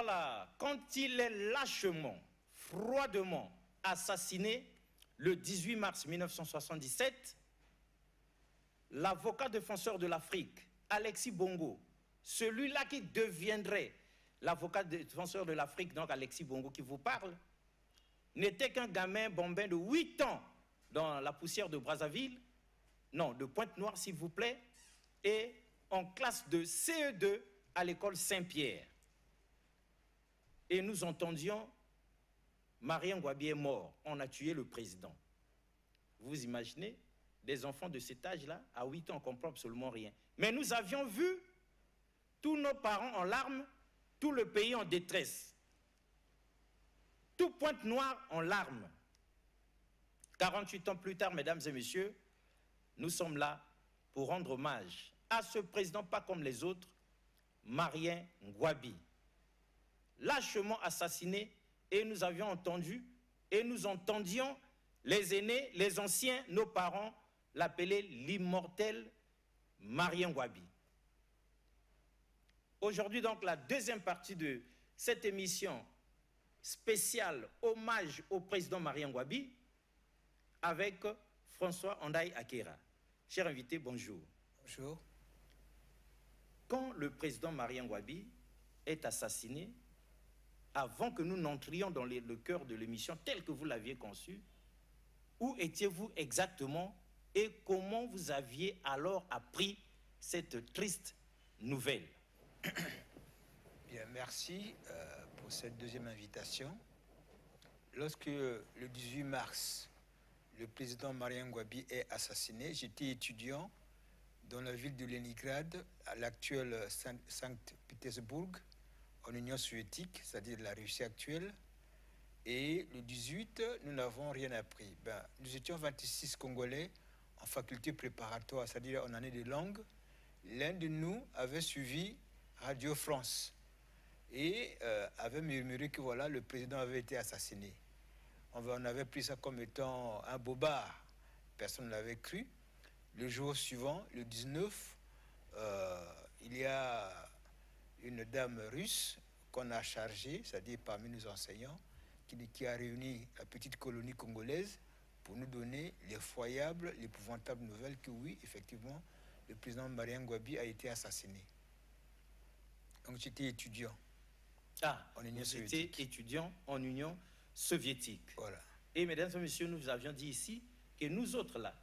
Voilà, quand il est lâchement, froidement assassiné le 18 mars 1977, l'avocat défenseur de l'Afrique, Alexis Bongo, celui-là qui deviendrait l'avocat défenseur de l'Afrique, donc Alexis Bongo qui vous parle, n'était qu'un gamin bambin de 8 ans dans la poussière de Brazzaville, non, de Pointe-Noire s'il vous plaît, et en classe de CE2 à l'école Saint-Pierre. Et nous entendions, Marien Ngouabi est mort, on a tué le président. Vous imaginez, des enfants de cet âge-là, à 8 ans, on ne comprend absolument rien. Mais nous avions vu tous nos parents en larmes, tout le pays en détresse. Tout Pointe-Noire en larmes. 48 ans plus tard, mesdames et messieurs, nous sommes là pour rendre hommage à ce président, pas comme les autres, Marien Ngouabi. Lâchement assassiné, et nous avions entendu, et nous entendions les aînés, les anciens, nos parents, l'appeler l'immortel Marien Ngouabi. Aujourd'hui, donc, la deuxième partie de cette émission spéciale hommage au président Marien Ngouabi avec François Andaye Akera. Cher invité, bonjour. Bonjour. Quand le président Marien Ngouabi est assassiné, avant que nous n'entrions dans le cœur de l'émission telle que vous l'aviez conçue, où étiez-vous exactement et comment vous aviez alors appris cette triste nouvelle? Bien, merci pour cette deuxième invitation. Lorsque le 18 mars, le président Marien Ngouabi est assassiné, j'étais étudiant dans la ville de Leningrad, à l'actuel Saint-Pétersbourg, en Union soviétique, c'est-à-dire la Russie actuelle. Et le 18, nous n'avons rien appris. Nous étions 26 Congolais en faculté préparatoire, c'est-à-dire en année de langue. L'un de nous avait suivi Radio France et avait murmuré que voilà, le président avait été assassiné. On avait pris ça comme étant un bobard. Personne ne l'avait cru. Le jour suivant, le 19, il y a une dame russe qu'on a chargée, c'est-à-dire parmi nos enseignants, qui a réuni la petite colonie congolaise pour nous donner l'effroyable, l'épouvantable nouvelle que oui, effectivement, le président Marien Ngouabi a été assassiné. Donc j'étais étudiant en Union soviétique. J'étais étudiant en Union soviétique. Voilà. Et mesdames et messieurs, nous vous avions dit ici que nous autres là,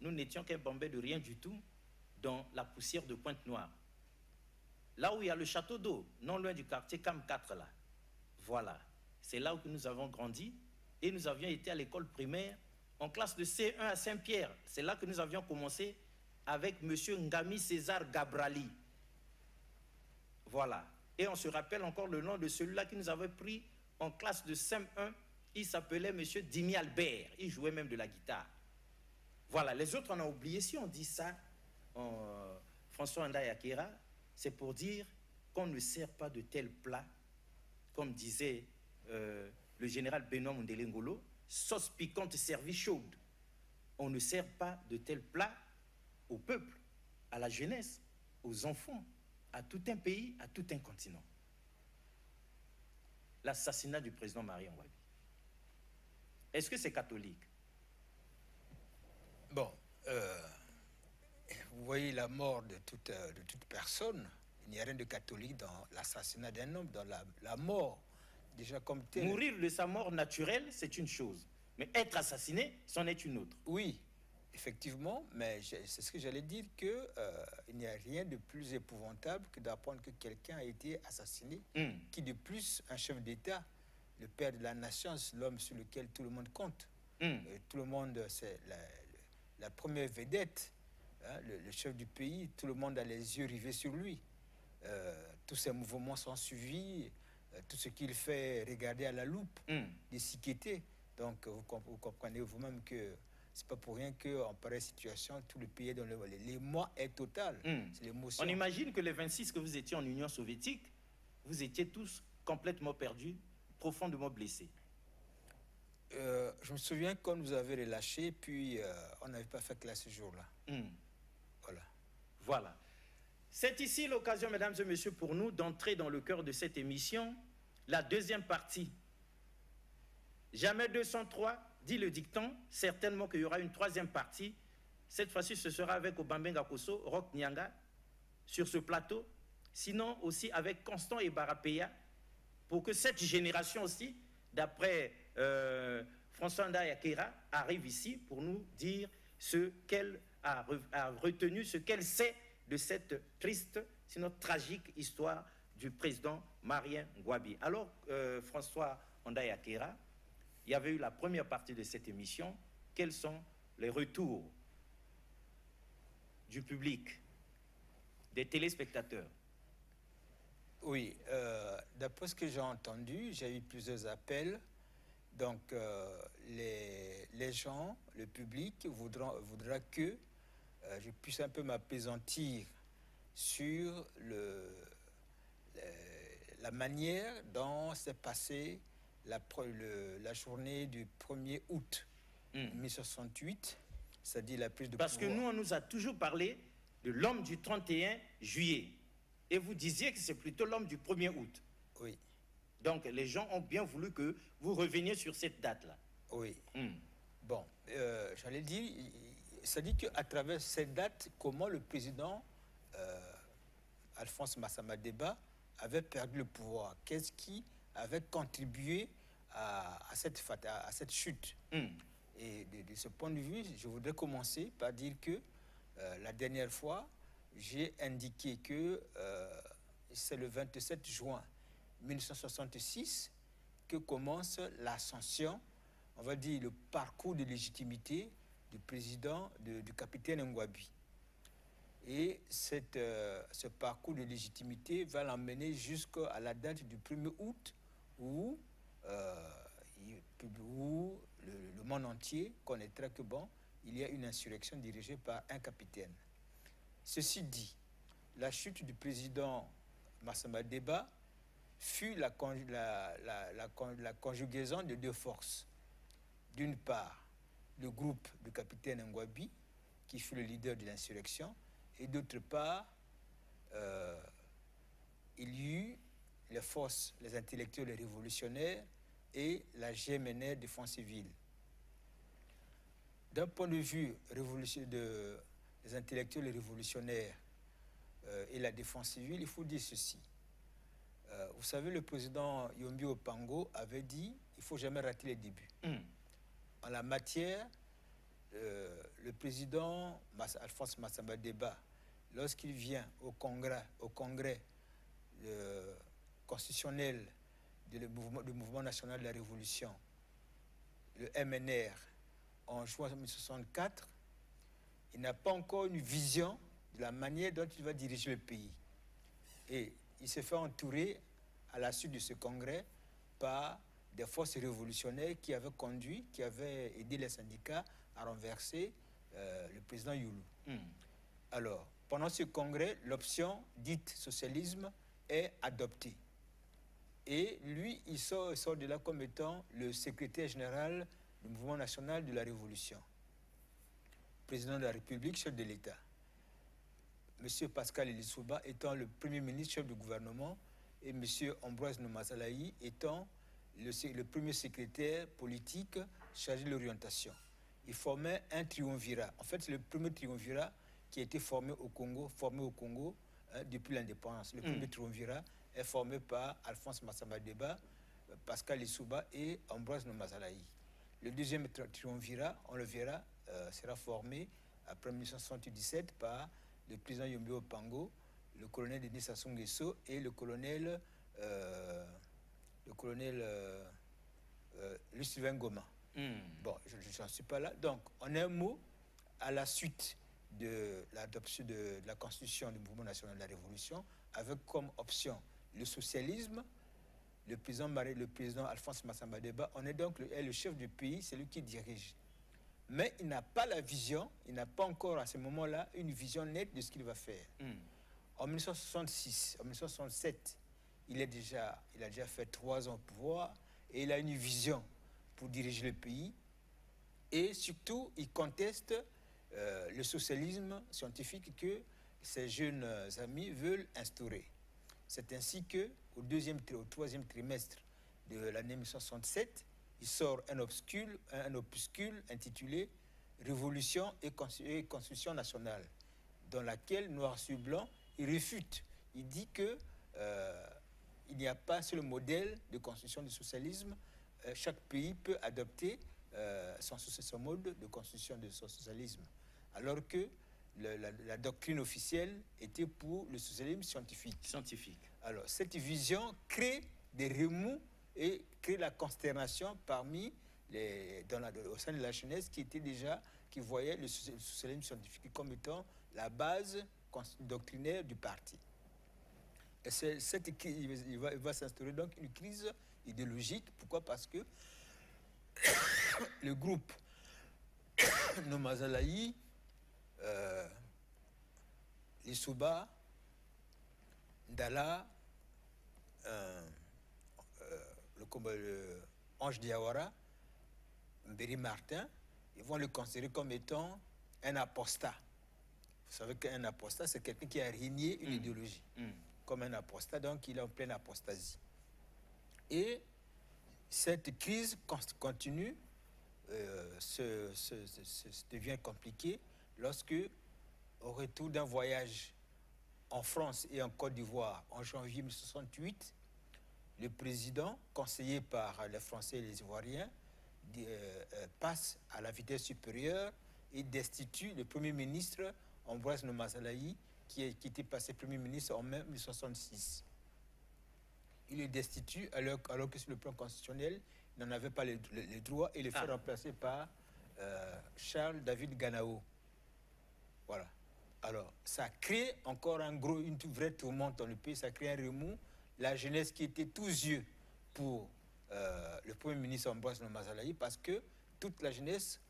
nous n'étions qu'un bambin de rien du tout dans la poussière de Pointe-Noire. Là où il y a le château d'eau, non loin du quartier Cam 4 là. Voilà. C'est là où nous avons grandi et nous avions été à l'école primaire en classe de C1 à Saint-Pierre. C'est là que nous avions commencé avec M. Ngami César Gabrali. Voilà. Et on se rappelle encore le nom de celui-là qui nous avait pris en classe de CM1. Il s'appelait M. Dimi Albert. Il jouait même de la guitare. Voilà. Les autres, on a oublié. Si on dit ça, François Andaye Akera, c'est pour dire qu'on ne sert pas de tels plats, comme disait le général Benoît Mondele Ngolo, sauce piquante servie chaude. On ne sert pas de tels plats au peuple, à la jeunesse, aux enfants, à tout un pays, à tout un continent. L'assassinat du président Marien Ngouabi. Est-ce que c'est catholique? Bon, vous voyez la mort de toute personne. Il n'y a rien de catholique dans l'assassinat d'un homme, dans la mort, déjà comme tel. Mourir de sa mort naturelle, c'est une chose. Mais être assassiné, c'en est une autre. Oui, effectivement, mais c'est ce que j'allais dire, qu'il n'y a rien de plus épouvantable que d'apprendre que quelqu'un a été assassiné, qui de plus, un chef d'État, le père de la nation, l'homme sur lequel tout le monde compte. Tout le monde, c'est la première vedette, hein, le chef du pays, tout le monde a les yeux rivés sur lui. Tous ses mouvements sont suivis, tout ce qu'il fait regardé à la loupe, des siquetés. Donc vous comprenez vous-même que c'est pas pour rien qu'en pareille situation, tout le pays est dans l'émoi est total. C'est l'émotion. On imagine que les 26 que vous étiez en Union soviétique, vous étiez tous complètement perdus, profondément blessés. Je me souviens qu'on nous avait relâchés, puis on n'avait pas fait classe ce jour-là. Voilà. Voilà. C'est ici l'occasion, mesdames et messieurs, pour nous d'entrer dans le cœur de cette émission la deuxième partie. Jamais 203, dit le dicton, certainement qu'il y aura une troisième partie. Cette fois-ci, ce sera avec Obambenga Kosso, Roch Nyanga, sur ce plateau. Sinon aussi avec Constant et Barapeya, pour que cette génération aussi, d'après François Ndayakera, arrive ici pour nous dire ce qu'elle a retenu, ce qu'elle sait de cette triste, sinon tragique histoire du président Marien Ngouabi. Alors, François Ndayakera, il y avait eu la première partie de cette émission. Quels sont les retours du public, des téléspectateurs? Oui, d'après ce que j'ai entendu, j'ai eu plusieurs appels. Donc, les gens, le public, voudra que je puisse un peu m'apaisantir sur la manière dont s'est passée la journée du 1er août 1968, c'est-à-dire la prise de pouvoir. Parce que nous, on nous a toujours parlé de l'homme du 31 juillet. Et vous disiez que c'est plutôt l'homme du 1er août. Oui. Donc, les gens ont bien voulu que vous reveniez sur cette date-là. Oui. Bon, j'allais dire, ça dit qu'à travers cette date, comment le président Alphonse Massama Deba avait perdu le pouvoir. Qu'est-ce qui avait contribué à cette chute. Et de ce point de vue, je voudrais commencer par dire que la dernière fois, j'ai indiqué que c'est le 27 juin 1966 que commence l'ascension, on va dire le parcours de légitimité du président, du capitaine Ngouabi. Et ce parcours de légitimité va l'emmener jusqu'à la date du 1er août où le monde entier connaîtra que bon, il y a une insurrection dirigée par un capitaine. Ceci dit, la chute du président Massama Deba fut la conjugaison de deux forces. D'une part, le groupe du capitaine Ngouabi, qui fut le leader de l'insurrection, et d'autre part, il y eut les forces, les intellectuels, les révolutionnaires et la GMNR Défense civile. D'un point de vue des intellectuels et révolutionnaires et la défense civile, il faut dire ceci. Vous savez, le président Yombi Opango avait dit il ne faut jamais rater les débuts. En la matière, le président Alphonse Massamba Deba, lorsqu'il vient au congrès constitutionnel du mouvement national de la Révolution, le MNR, en juin 1964, il n'a pas encore une vision de la manière dont il va diriger le pays. Et il s'est fait entourer, à la suite de ce congrès, par des forces révolutionnaires qui avaient aidé les syndicats à renverser le président Youlou. Alors, pendant ce congrès, l'option dite socialisme est adoptée. Et lui, il sort de là comme étant le secrétaire général du mouvement national de la Révolution. Président de la République, chef de l'État. M. Pascal Elisouba étant le premier ministre, chef du gouvernement, et M. Ambroise Nomazalaï étant le premier secrétaire politique chargé de l'orientation. Il formait un triumvirat. En fait, c'est le premier triumvirat qui a été formé au Congo depuis l'indépendance. Le premier triumvirat est formé par Alphonse Massamba Deba, Pascal Elisouba et Ambroise Nomazalaï. Le deuxième triumvirat, on le verra, sera formé après 1977 par le président Yombi Opango, le colonel Denis Sassou Nguesso et le colonel Louis-Sylvain Goma. Bon, je n'en suis pas là. Donc, en un mot, à la suite de l'adoption de la constitution du mouvement national de la Révolution, avec comme option le socialisme, le président Alphonse Massamba Deba, on est donc le chef du pays, c'est lui qui dirige. Mais il n'a pas la vision, il n'a pas encore à ce moment-là une vision nette de ce qu'il va faire. En 1966, en 1967, il a déjà fait 3 ans au pouvoir et il a une vision pour diriger le pays. Et surtout, il conteste le socialisme scientifique que ses jeunes amis veulent instaurer. C'est ainsi qu'au troisième trimestre de l'année 1967, il sort un opuscule intitulé Révolution et Constitution nationale, dans laquelle, noir sur blanc, il réfute. Il dit que il n'y a pas sur le modèle de constitution du socialisme. Chaque pays peut adopter son mode de constitution de son socialisme. Alors que la doctrine officielle était pour le socialisme scientifique. Alors, cette vision crée des remous et crée la consternation parmi au sein de la jeunesse qui voyait le socialisme scientifique comme étant la base doctrinaire du parti. Et cette crise, il va s'instaurer donc une crise idéologique. Pourquoi? Parce que le groupe Nomazalaï, Lissouba, Ndala, le Ange Diawara, Mberi Martin, ils vont le considérer comme étant un apostat. Vous savez qu'un apostat, c'est quelqu'un qui a régné une idéologie. Comme un apostat, donc il est en pleine apostasie. Et cette crise continue, devient compliquée lorsque, au retour d'un voyage en France et en Côte d'Ivoire en janvier 1968, le président, conseillé par les Français et les Ivoiriens, passe à la vitesse supérieure et destitue le Premier ministre Ambroise Nomazalaï, qui était passé Premier ministre en mai 1966. Il le destitue alors que sur le plan constitutionnel, il n'en avait pas les droits et le fait remplacer par Charles David Ganao. Voilà. Alors, ça crée encore une vraie tourmente dans le pays, ça crée un remous. La jeunesse qui était tous yeux pour le Premier ministre Ambroise Nomazalaï, parce que toute la jeunesse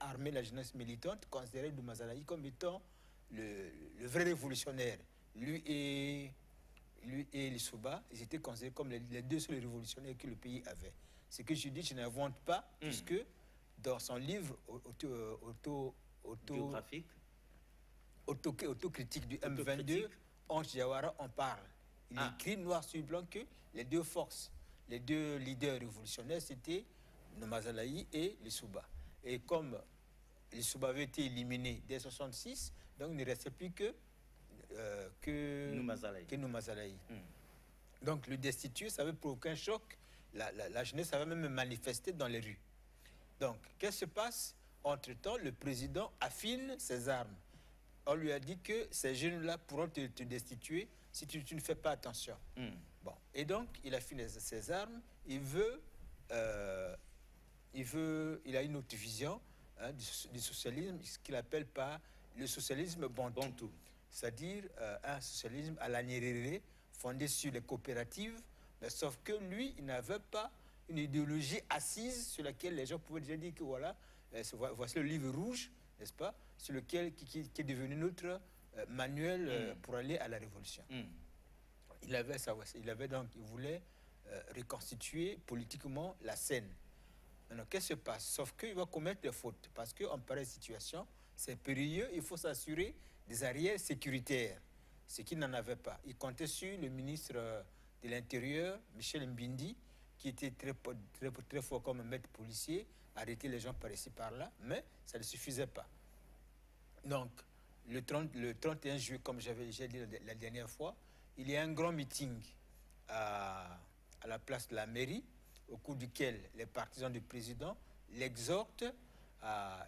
armée, la jeunesse militante, considérait Nomazalaï comme étant le vrai révolutionnaire. Lui et Lissouba, ils étaient considérés comme les deux seuls révolutionnaires que le pays avait. Ce que je dis, je n'invente pas, puisque dans son livre autocritique du M22, Ange Diawara en parle. Il écrit noir sur blanc que les deux forces, les deux leaders révolutionnaires, c'était Nomazalaï et Lissouba. Et comme Lissouba avait été éliminé dès 1966, donc il ne restait plus que Nomazalaï. Donc le destituer, ça avait provoqué un choc. La jeunesse avait même manifesté dans les rues. Donc, qu'est-ce qui se passe? Entre-temps, le président affine ses armes. On lui a dit que ces jeunes-là pourront te destituer si tu ne fais pas attention. Bon. Et donc, il affine ses armes. Il a une autre vision du socialisme, ce qu'il appelle par le socialisme bantou. C'est-à-dire un socialisme à la Nyerere, fondé sur les coopératives, mais sauf que lui, il n'avait pas une idéologie assise sur laquelle les gens pouvaient déjà dire que voilà, voici le livre rouge, n'est-ce pas, sur lequel qui est devenu notre manuel pour aller à la révolution. Il voulait reconstituer politiquement la scène. Maintenant, qu'est-ce qui se passe? Sauf qu'il va commettre des fautes, parce qu'en pareille situation, c'est périlleux, il faut s'assurer des arrières sécuritaires, ce qu'il n'en avait pas. Il comptait sur le ministre de l'Intérieur, Michel Mbindi, qui était très fort comme un maître policier, arrêter les gens par ici, par là, mais ça ne suffisait pas. Donc, le 31 juillet, comme j'ai dit la dernière fois, il y a un grand meeting à la place de la mairie, au cours duquel les partisans du président l'exhortent à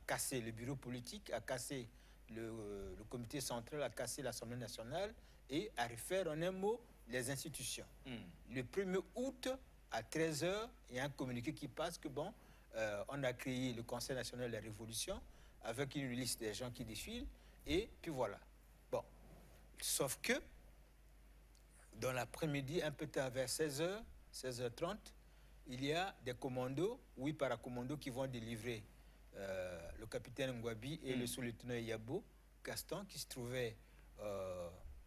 casser le bureau politique, à casser le comité central, à casser l'Assemblée nationale et à refaire en un mot les institutions. Le 1er août, à 13h, il y a un communiqué qui passe que bon, on a créé le Conseil national de la Révolution avec une liste des gens qui défilent, et puis voilà. Bon, sauf que, dans l'après-midi, un peu tard, vers 16h, 16h30, il y a des commandos, paracommandos, qui vont délivrer le capitaine Ngwabi et le sous-lieutenant Yabo Gaston, qui se trouvaient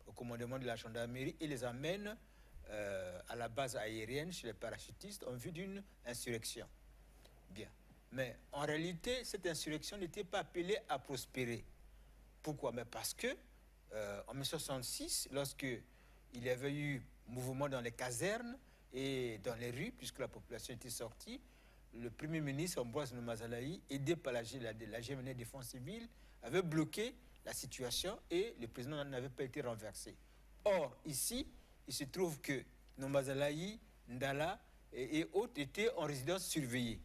au commandement de la gendarmerie, et les amènent à la base aérienne chez les parachutistes en vue d'une insurrection. Bien. Mais en réalité, cette insurrection n'était pas appelée à prospérer. Pourquoi? Mais parce que en 1966, lorsque il y avait eu mouvement dans les casernes et dans les rues, puisque la population était sortie, le Premier ministre Ambroise Nomazalaï, aidé par la GMNR Défense Civile, avait bloqué la situation et le président n'avait pas été renversé. Or, ici, il se trouve que Nomazalaï, Ndala et autres étaient en résidence surveillée.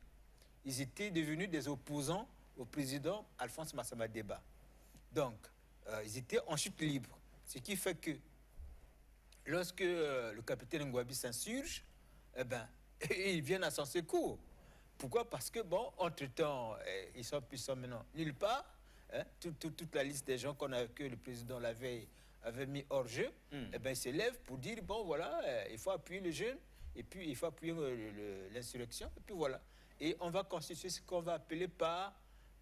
Ils étaient devenus des opposants au président Alphonse Massama Deba. Donc, ils étaient en chute libre. Ce qui fait que lorsque le capitaine Ngouabi s'insurge, eh ben, ils viennent à son secours. Pourquoi? Parce que, bon, entre-temps, ils sont maintenant nulle part. Hein, toute la liste des gens que le président la veille avait mis hors jeu, eh ben, ils se lèvent pour dire, bon, voilà, il faut appuyer les jeunes, et puis il faut appuyer l'insurrection, et puis voilà. Et on va constituer ce qu'on va appeler par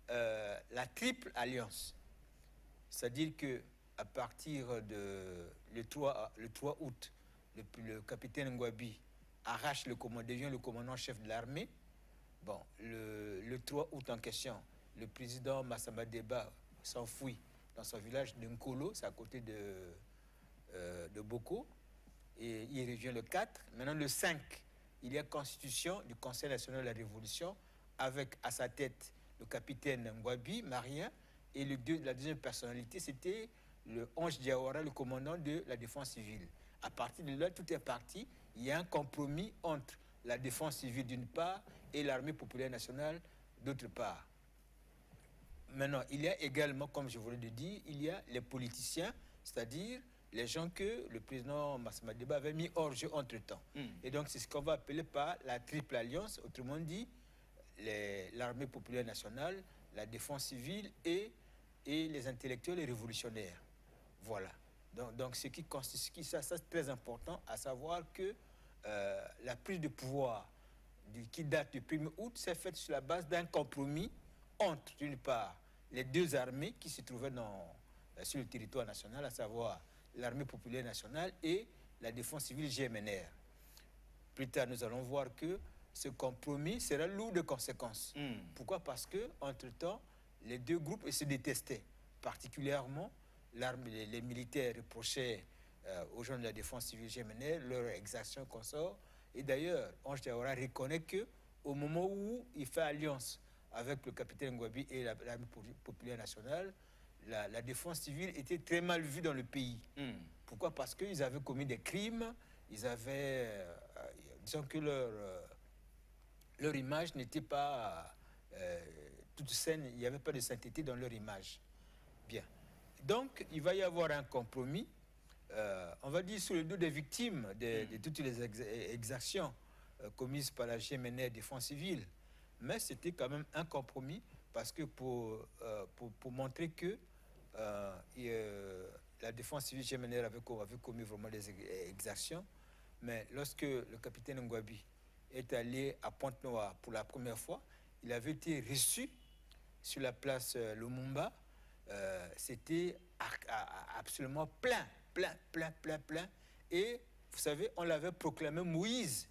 la triple alliance. C'est-à-dire que à partir de le 3 août, le capitaine Ngouabi arrache devient le commandant-chef de l'armée. Bon, le 3 août en question, le président Massama Deba s'enfuit dans son village de Nkolo, c'est à côté de Boko, et il revient le 4. Maintenant, le 5, il y a constitution du Conseil national de la Révolution, avec à sa tête le capitaine Ngouabi, Marien, et la deuxième personnalité, c'était le Ange Diawara, le commandant de la défense civile. À partir de là, tout est parti. Il y a un compromis entre la défense civile d'une part et l'armée populaire nationale d'autre part. Maintenant, il y a également, comme je vous l'ai dit, il y a les politiciens, c'est-à-dire les gens que le président Massama Deba avait mis hors jeu entre-temps. Et donc, c'est ce qu'on va appeler par la triple alliance, autrement dit, l'armée populaire nationale, la défense civile et les intellectuels et révolutionnaires. Voilà. Donc ce qui constitue, ça c'est très important, à savoir que la prise de pouvoir qui date du 1er août s'est faite sur la base d'un compromis entre, d'une part, les deux armées qui se trouvaient sur le territoire national, à savoir l'armée populaire nationale et la défense civile GMNR. Plus tard, nous allons voir que ce compromis sera lourd de conséquences. Pourquoi? Parce que, entre-temps, les deux groupes se détestaient. Particulièrement, les militaires reprochaient aux gens de la défense civile GMNR leur exaction consort. Et d'ailleurs, Ange Diawara reconnaît qu'au moment où il fait alliance avec le capitaine Ngouabi et l'armée populaire nationale, la défense civile était très mal vue dans le pays. Pourquoi? Parce qu'ils avaient commis des crimes, ils avaient, disons que leur image n'était pas toute saine, il n'y avait pas de sainteté dans leur image. Bien. Donc, il va y avoir un compromis, on va dire sous le dos des victimes de toutes les exactions commises par la GMNR Défense Civile. Mais c'était quand même un compromis parce que pour montrer que la défense civile GMNR avait commis vraiment des exactions, mais lorsque le capitaine Ngouabi est allé à Pointe-Noire pour la première fois, il avait été reçu sur la place Lumumba. C'était absolument plein. Et vous savez, on l'avait proclamé Moïse.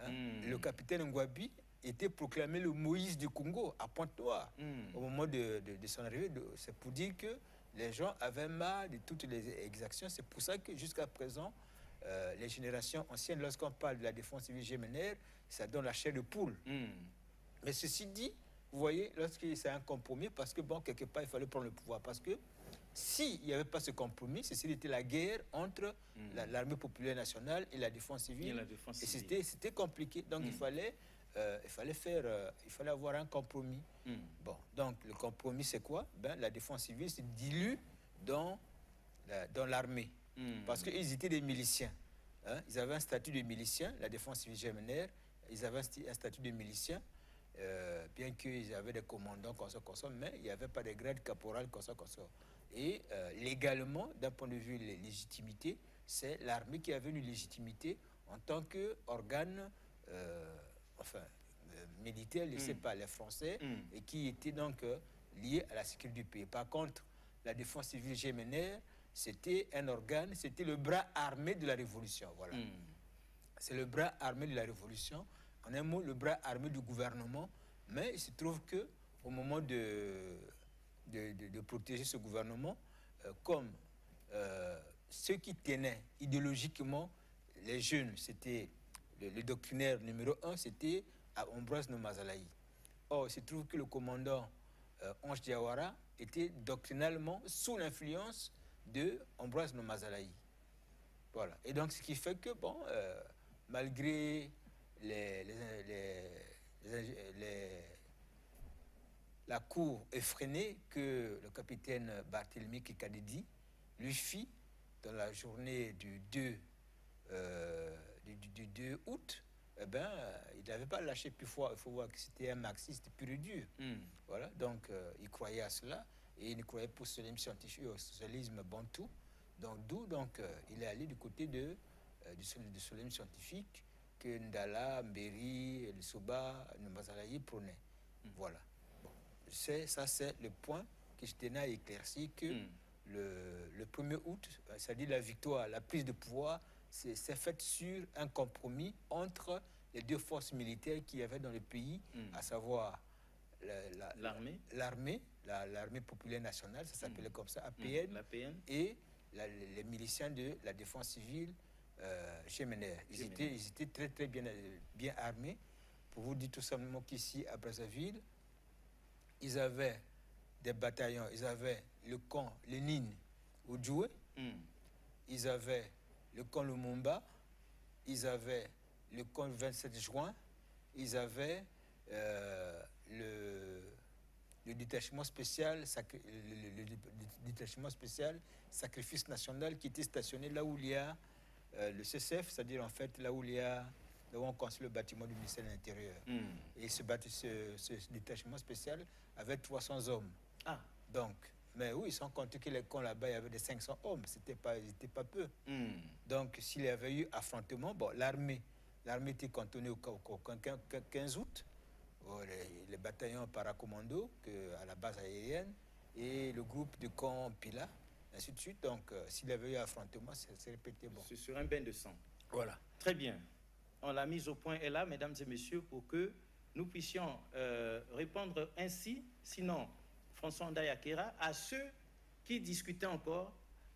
Le capitaine Ngouabi était proclamé le Moïse du Congo à Pointe-Noire au moment de son arrivée. C'est pour dire que les gens avaient marre de toutes les exactions. C'est pour ça que jusqu'à présent, les générations anciennes, lorsqu'on parle de la défense civile GMNR, ça donne la chair de poule. Mais ceci dit, vous voyez, lorsque c'est un compromis, parce que, bon, quelque part, il fallait prendre le pouvoir. Parce que s'il n'y avait pas ce compromis, ceci était la guerre entre l'armée populaire nationale et la défense civile. Et c'était compliqué. Donc, il fallait avoir un compromis. Bon, donc, le compromis, c'est quoi? La défense civile se dilue dans l'armée. Parce qu'ils étaient des miliciens. Ils avaient un statut de miliciens, la défense civile GMNR, ils avaient un statut de miliciens. Bien qu'ils avaient des commandants comme ça, mais il n'y avait pas de grade caporal comme ça. Et légalement, d'un point de vue de légitimité, c'est l'armée qui avait une légitimité en tant qu'organe militaire laissé par les Français et qui était donc lié à la sécurité du pays. Par contre, la défense civile GMNR, c'était un organe, c'était le bras armé de la Révolution. Voilà. C'est le bras armé de la Révolution. En un mot, le bras armé du gouvernement, mais il se trouve qu'au moment de protéger ce gouvernement, comme ceux qui tenaient idéologiquement les jeunes, c'était le doctrinaire numéro 1, c'était Ambroise Nomazalaï. Or, il se trouve que le commandant Ange Diawara était doctrinalement sous l'influence de Ambroise Nomazalaï. Voilà. Et donc, ce qui fait que, bon, malgré la cour effrénée que le capitaine Barthélemy Kikadedi lui fit dans la journée du 2 août, eh ben, il n'avait pas lâché. Puis il faut voir que c'était un marxiste pur et dur. Voilà, donc il croyait à cela et il croyait au socialisme scientifique, au socialisme bantou. Donc d'où il est allé du côté du socialisme scientifique que Ndala, Mberi, Lissoba, Nomazalaï prônaient. Voilà. Bon. Ça, c'est le point que je tenais à éclaircir que le 1er août, c'est-à-dire la victoire, la prise de pouvoir, c'est faite sur un compromis entre les deux forces militaires qu'il y avait dans le pays, à savoir l'armée populaire nationale, ça s'appelait comme ça, APN, et les miliciens de la défense civile GMNR. Ils étaient très très bien armés. Pour vous dire tout simplement qu'ici à Brazzaville, ils avaient des bataillons, ils avaient le camp Lénine au Djoué, ils avaient le camp Lumumba, ils avaient le camp 27 juin, ils avaient le détachement spécial, détachement spécial Sacrifice National qui était stationné là où il y a le CCF, c'est-à-dire en fait là où on construit le bâtiment du ministère de l'Intérieur. Et ce détachement spécial avait 300 hommes. Donc, mais oui, sans compter que les camps là-bas, il y avait des 500 hommes, c'était pas peu. Donc, s'il y avait eu affrontement, bon, l'armée était cantonnée au 15 août, les bataillons paracommando à la base aérienne et le groupe de camp Pila, ainsi de suite. Donc, s'il y avait eu affrontement, c'est répété. Bon. C'est sur un bain de sang. Voilà. Très bien. On l'a mise au point est là, mesdames et messieurs, pour que nous puissions répondre ainsi, sinon François Ndaye Akera, à ceux qui discutaient encore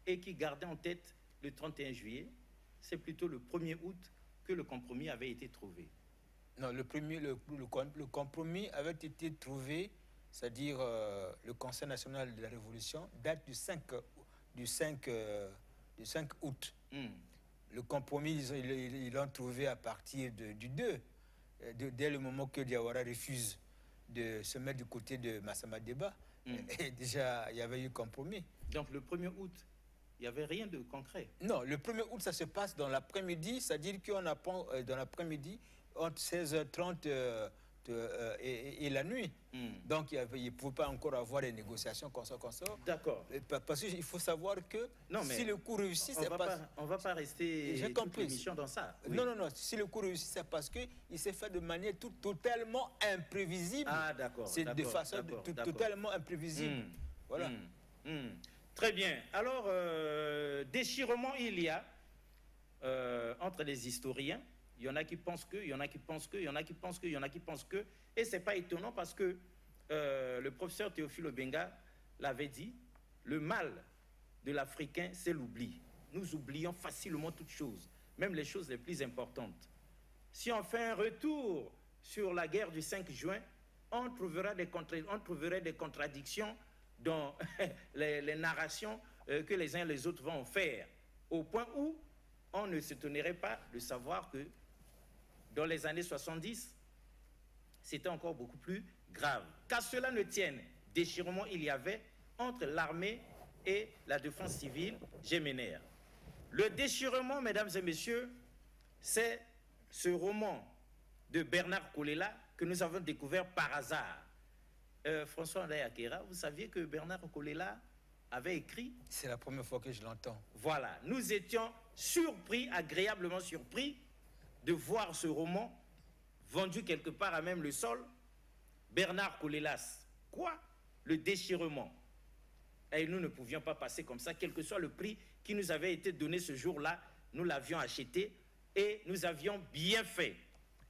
et qui gardaient en tête le 31 juillet. C'est plutôt le 1er août que le compromis avait été trouvé. Non, le compromis avait été trouvé, c'est-à-dire le Conseil national de la Révolution date du 5 août. Le compromis, ils l'ont trouvé à partir du 2, dès le moment que Diawara refuse de se mettre du côté de Massama Deba. Et déjà, il y avait eu compromis. Donc le 1er août, il n'y avait rien de concret? Non, le 1er août, ça se passe dans l'après-midi, c'est-à-dire qu'on apprend dans l'après-midi, entre 16h30 et la nuit. Donc, il ne pouvait pas encore avoir des négociations comme ça. D'accord. Parce qu'il faut savoir que si le coup réussit, c'est parce... On ne va pas rester toute l'émission dans ça. Oui. Non. Si le coup réussit, c'est parce qu'il s'est fait de manière totalement imprévisible. D'accord. C'est de façon totalement imprévisible. Voilà. Très bien. Alors, déchirement il y a entre les historiens. Il y en a qui pensent que, il y en a qui pensent que, il y en a qui pensent que, il y en a qui pensent que. Et ce n'est pas étonnant parce que le professeur Théophile Obenga l'avait dit, le mal de l'Africain, c'est l'oubli. Nous oublions facilement toutes choses, même les choses les plus importantes. Si on fait un retour sur la guerre du 5 juin, on trouverait des contradictions dans les narrations que les uns et les autres vont faire, au point où on ne s'étonnerait pas de savoir que dans les années 70, c'était encore beaucoup plus grave. Qu'à cela ne tienne, déchirement il y avait entre l'armée et la défense civile GMNR. Le déchirement, mesdames et messieurs, c'est ce roman de Bernard Kolela que nous avons découvert par hasard. François Ndaye Akera, vous saviez que Bernard Kolela avait écrit? C'est la première fois que je l'entends. Voilà, nous étions surpris, agréablement surpris, de voir ce roman vendu quelque part à même le sol. Bernard Kolelas, quoi? Le déchirement. Et nous ne pouvions pas passer comme ça, quel que soit le prix qui nous avait été donné ce jour-là, nous l'avions acheté et nous avions bien fait.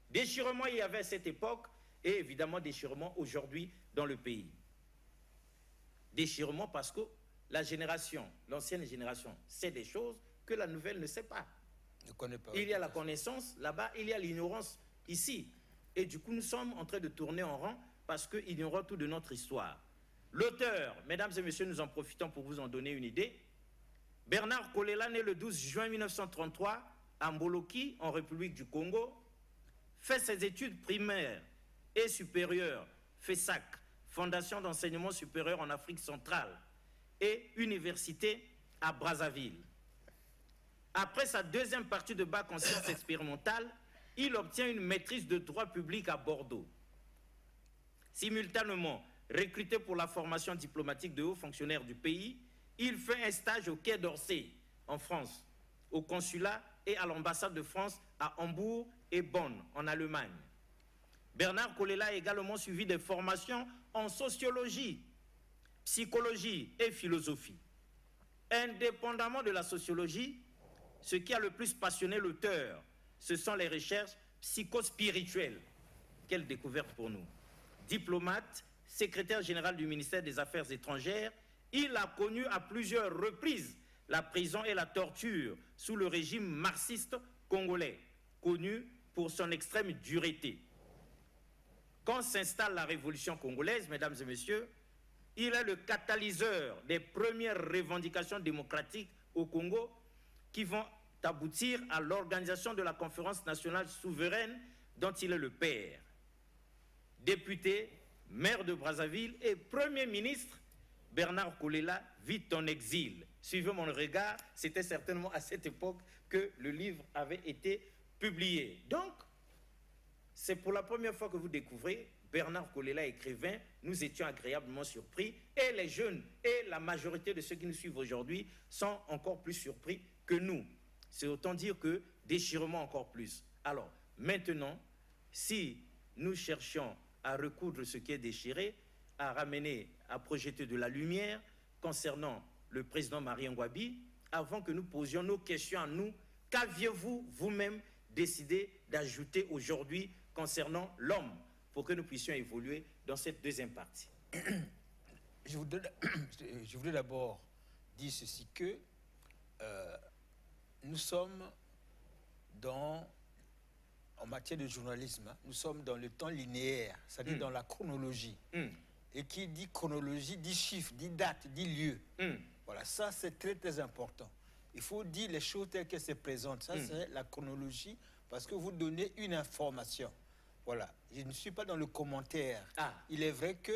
Déchirement, il y avait à cette époque, et évidemment déchirement aujourd'hui dans le pays. Déchirement parce que la génération, l'ancienne génération, sait des choses que la nouvelle ne sait pas. Ne connaît pas. Il y a la connaissance là-bas, il y a l'ignorance ici. Et du coup, nous sommes en train de tourner en rang parce qu'ils ignorent tout de notre histoire. L'auteur, mesdames et messieurs, nous en profitons pour vous en donner une idée. Bernard Kolela, né le 12 juin 1933 à Mboloki, en République du Congo, fait ses études primaires et supérieures, FESAC, Fondation d'enseignement supérieur en Afrique centrale, et université à Brazzaville. Après sa deuxième partie de bac en sciences expérimentales, il obtient une maîtrise de droit public à Bordeaux. Simultanément, recruté pour la formation diplomatique de hauts fonctionnaires du pays, il fait un stage au Quai d'Orsay, en France, au consulat et à l'ambassade de France à Hambourg et Bonn, en Allemagne. Bernard Kolela a également suivi des formations en sociologie, psychologie et philosophie. Indépendamment de la sociologie, ce qui a le plus passionné l'auteur, ce sont les recherches psychospirituelles. Quelle découverte pour nous. Diplomate, secrétaire général du ministère des Affaires étrangères, il a connu à plusieurs reprises la prison et la torture sous le régime marxiste congolais, connu pour son extrême dureté. Quand s'installe la révolution congolaise, mesdames et messieurs, il est le catalyseur des premières revendications démocratiques au Congo qui vont aboutir à l'organisation de la conférence nationale souveraine dont il est le père. Député, maire de Brazzaville et premier ministre, Bernard Kolela vit en exil. Suivez mon regard, c'était certainement à cette époque que le livre avait été publié. Donc, c'est pour la première fois que vous découvrez Bernard Kolela, écrivain. Nous étions agréablement surpris et les jeunes et la majorité de ceux qui nous suivent aujourd'hui sont encore plus surpris que nous. C'est autant dire que déchirement encore plus. Alors, maintenant, si nous cherchions à recoudre ce qui est déchiré, à ramener, à projeter de la lumière concernant le président Marien Ngouabi, avant que nous posions nos questions à nous, qu'aviez-vous vous-même décidé d'ajouter aujourd'hui concernant l'homme pour que nous puissions évoluer dans cette deuxième partie? Je voudrais d'abord dire ceci que nous sommes en matière de journalisme, nous sommes dans le temps linéaire, c'est-à-dire dans la chronologie. Et qui dit chronologie, dit chiffre, dit date, dit lieu. Voilà, ça c'est très très important. Il faut dire les choses telles qu'elles se présentent. Ça c'est la chronologie, parce que vous donnez une information. Voilà, je ne suis pas dans le commentaire. Il est vrai que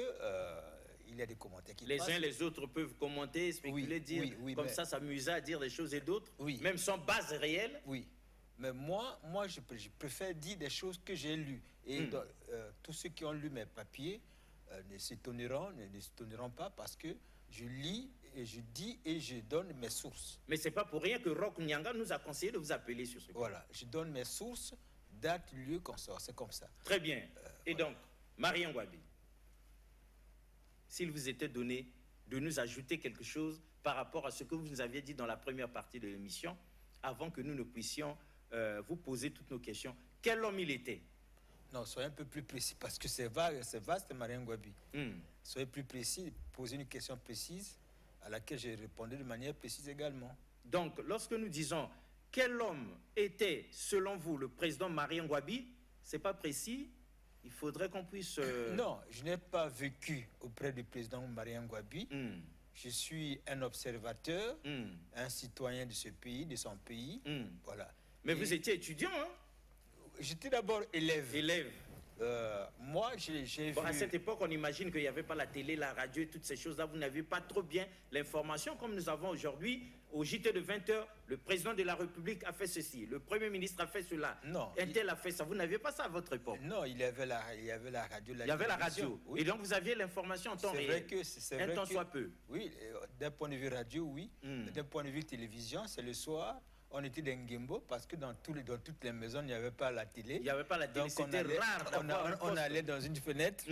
il y a des commentaires qui les passent. uns les autres peuvent commenter, spéculer, dire comme mais... ça s'amuser à dire des choses et d'autres, même sans base réelle. Oui, mais moi je préfère dire des choses que j'ai lues. Et tous ceux qui ont lu mes papiers ne s'étonneront pas parce que je lis et je dis et je donne mes sources. Mais c'est pas pour rien que Roch Nyanga nous a conseillé de vous appeler sur ce point. Voilà, je donne mes sources, date, lieu, consort, c'est comme ça. Très bien. Et voilà. Donc, Marien Ngouabi, s'il vous était donné de nous ajouter quelque chose par rapport à ce que vous nous aviez dit dans la première partie de l'émission, avant que nous ne puissions vous poser toutes nos questions, quel homme il était? Non, soyez un peu plus précis, parce que c'est vaste, Marien Ngouabi. Soyez plus précis, posez une question précise à laquelle je répondrai de manière précise également. Donc, lorsque nous disons quel homme était, selon vous, le président Marien Ngouabi, c'est pas précis. Il faudrait qu'on puisse... Non, je n'ai pas vécu auprès du président Marien Ngouabi. Je suis un observateur, un citoyen de ce pays, de son pays. Voilà. Mais vous étiez étudiant, hein? J'étais d'abord élève. Moi, j'ai vu... À cette époque, on imagine qu'il n'y avait pas la télé, la radio et toutes ces choses-là. Vous n'aviez pas trop bien l'information comme nous avons aujourd'hui. Au JT de 20h, le président de la République a fait ceci, le Premier ministre a fait cela, un tel a fait ça. Vous n'aviez pas ça à votre époque? Non, il y avait la radio, il y avait la radio. Oui. Et donc vous aviez l'information en temps réel. C'est vrai que, soit peu. Oui, d'un point de vue radio, oui. D'un point de vue télévision, c'est le soir. On était dans Ngimbo parce que dans toutes les maisons, il n'y avait pas la télé. Il n'y avait pas la télé, c'était rare. On allait dans une fenêtre.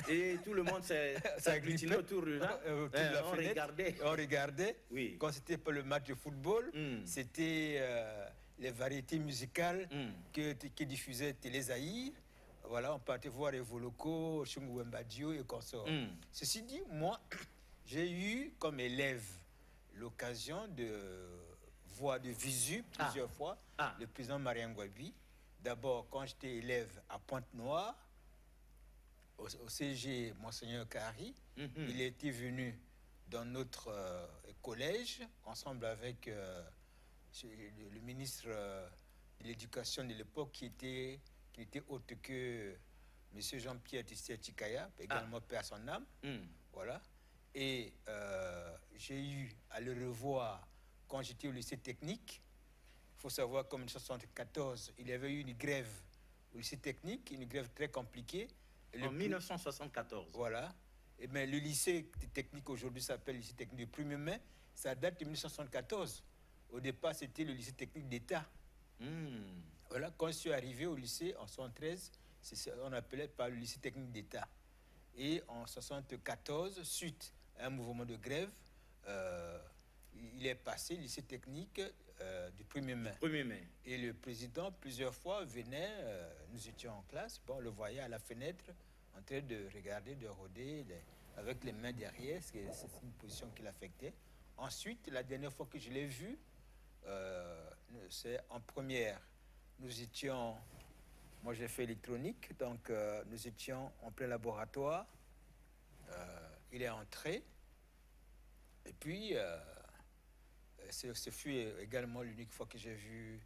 Et tout le monde s'agglutinait autour de là. On regardait. Oui. Quand c'était pas le match de football, c'était les variétés musicales que diffusait Télé Zahir. Voilà, on partait voir Evoloko, Chungu Wembadio et consorts. Ceci dit, moi, J'ai eu comme élève l'occasion de voir de visu plusieurs fois le président Marien Ngouabi. D'abord, quand j'étais élève à Pointe-Noire, au CG Monseigneur Kari, il était venu dans notre collège, ensemble avec le ministre de l'Éducation de l'époque, qui était autre que M. Jean-Pierre Tissé-Chikaya, également paix à son âme. Voilà. Et j'ai eu à le revoir quand j'étais au lycée technique. Il faut savoir qu'en 1974, il y avait eu une grève au lycée technique, une grève très compliquée. En 1974. Voilà. Et bien, le lycée technique aujourd'hui s'appelle le lycée technique de 1er mai. Ça date de 1974. Au départ, c'était le lycée technique d'État. Voilà. Quand je suis arrivé au lycée en 1973, on appelait par le lycée technique d'État. Et en 1974, suite à un mouvement de grève, il est passé le lycée technique du 1er mai. 1er mai. Et le président, plusieurs fois, venait, nous étions en classe, bon, on le voyait à la fenêtre, en train de regarder, de rôder, avec les mains derrière, c'est une position qu'il affectait. Ensuite, la dernière fois que je l'ai vu, c'est en première. Nous étions, moi j'ai fait électronique, donc nous étions en plein laboratoire. Il est entré, et puis ce fut également l'unique fois que j'ai vu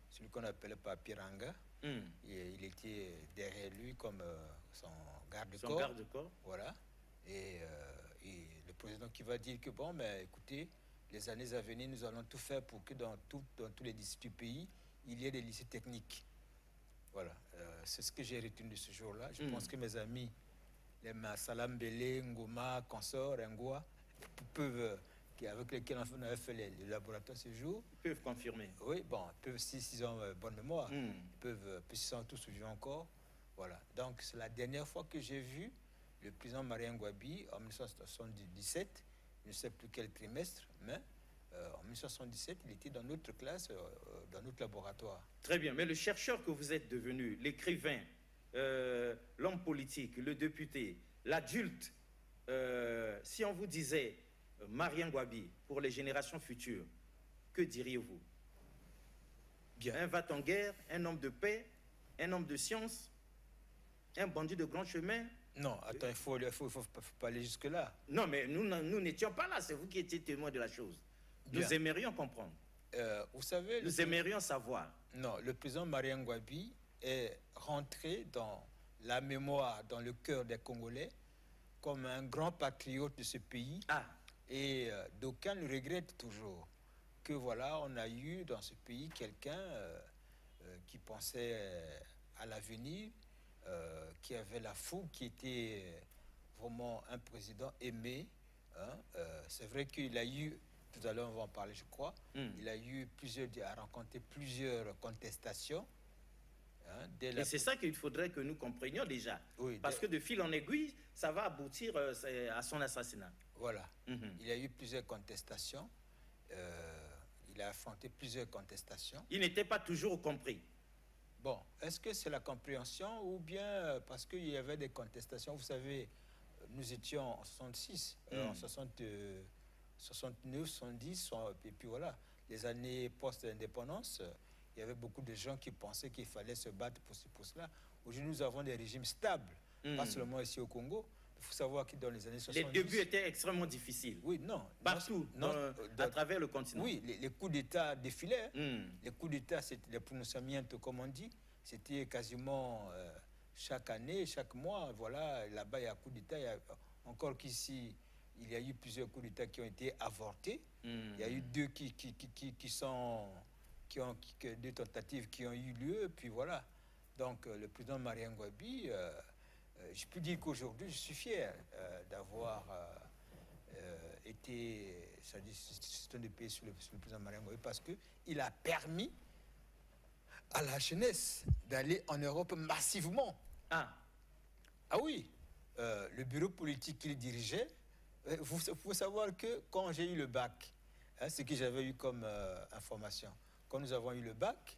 celui qu'on appelait Papiranga. Il était derrière lui comme son garde-corps. Son garde-corps. Voilà. Et le président qui va dire que, bon, mais écoutez, les années à venir, nous allons tout faire pour que dans tous les districts du pays, il y ait des lycées techniques. Voilà. C'est ce que j'ai retenu de ce jour-là. Je pense que mes amis, les Salam Bélé, Ngoma, Consort, Ngoa, peuvent... avec lesquels on avait fait les laboratoires ce jour. Ils peuvent confirmer. Oui, bon, s'ils ont bonne mémoire, ils peuvent, s'ils sont tous vivants encore. Voilà. Donc, c'est la dernière fois que j'ai vu le président Marien Ngouabi en 1977, je ne sais plus quel trimestre, mais en 1977, il était dans notre classe, dans notre laboratoire. Très bien, mais le chercheur que vous êtes devenu, l'écrivain, l'homme politique, le député, l'adulte, si on vous disait Marien Ngouabi pour les générations futures, que diriez-vous? Bien. Un va-t-en-guerre, un homme de paix, un homme de science, un bandit de grand chemin? Non, attends, il faut pas aller jusque-là. Non, mais nous n'étions pas là, c'est vous qui étiez témoin de la chose. Bien. Nous aimerions comprendre. Vous savez... Nous aimerions savoir. Non, le président Marien Ngouabi est rentré dans la mémoire, dans le cœur des Congolais, comme un grand patriote de ce pays. Et d'aucuns le regrettent toujours. Que voilà, on a eu dans ce pays quelqu'un qui pensait à l'avenir, qui avait la fougue, qui était vraiment un président aimé. Hein. C'est vrai qu'il a eu, tout à l'heure on va en parler je crois, il a eu rencontré plusieurs contestations. Hein, et c'est ça qu'il faudrait que nous comprenions déjà. Oui, parce que de fil en aiguille, ça va aboutir à son assassinat. Voilà. Il a eu plusieurs contestations. Il a affronté plusieurs contestations. Il n'était pas toujours compris. Bon, est-ce que c'est la compréhension ou bien parce qu'il y avait des contestations? Vous savez, nous étions en 66, en 69, 70, et puis voilà, les années post-indépendance, il y avait beaucoup de gens qui pensaient qu'il fallait se battre pour cela. Aujourd'hui, nous avons des régimes stables, pas seulement ici au Congo. Il faut savoir que dans les années 70... Les débuts étaient extrêmement difficiles. Oui, non. Partout, à travers le continent. Oui, les coups d'État défilaient. Les coups d'État, c'était les prononcamientos, comme on dit. C'était quasiment chaque année, chaque mois. Voilà, là-bas, il y a un coup d'État. Encore qu'ici, il y a eu plusieurs coups d'État qui ont été avortés. Il y a eu deux deux tentatives qui ont eu lieu. Puis voilà. Donc, le président Marien Ngouabi... je peux dire qu'aujourd'hui, je suis fier d'avoir été citoyen de pays sur le président Marien Ngouabi parce qu'il a permis à la jeunesse d'aller en Europe massivement. Ah oui, le bureau politique qu'il dirigeait, vous faut savoir que quand j'ai eu le bac, ce que j'avais eu comme information, quand nous avons eu le bac,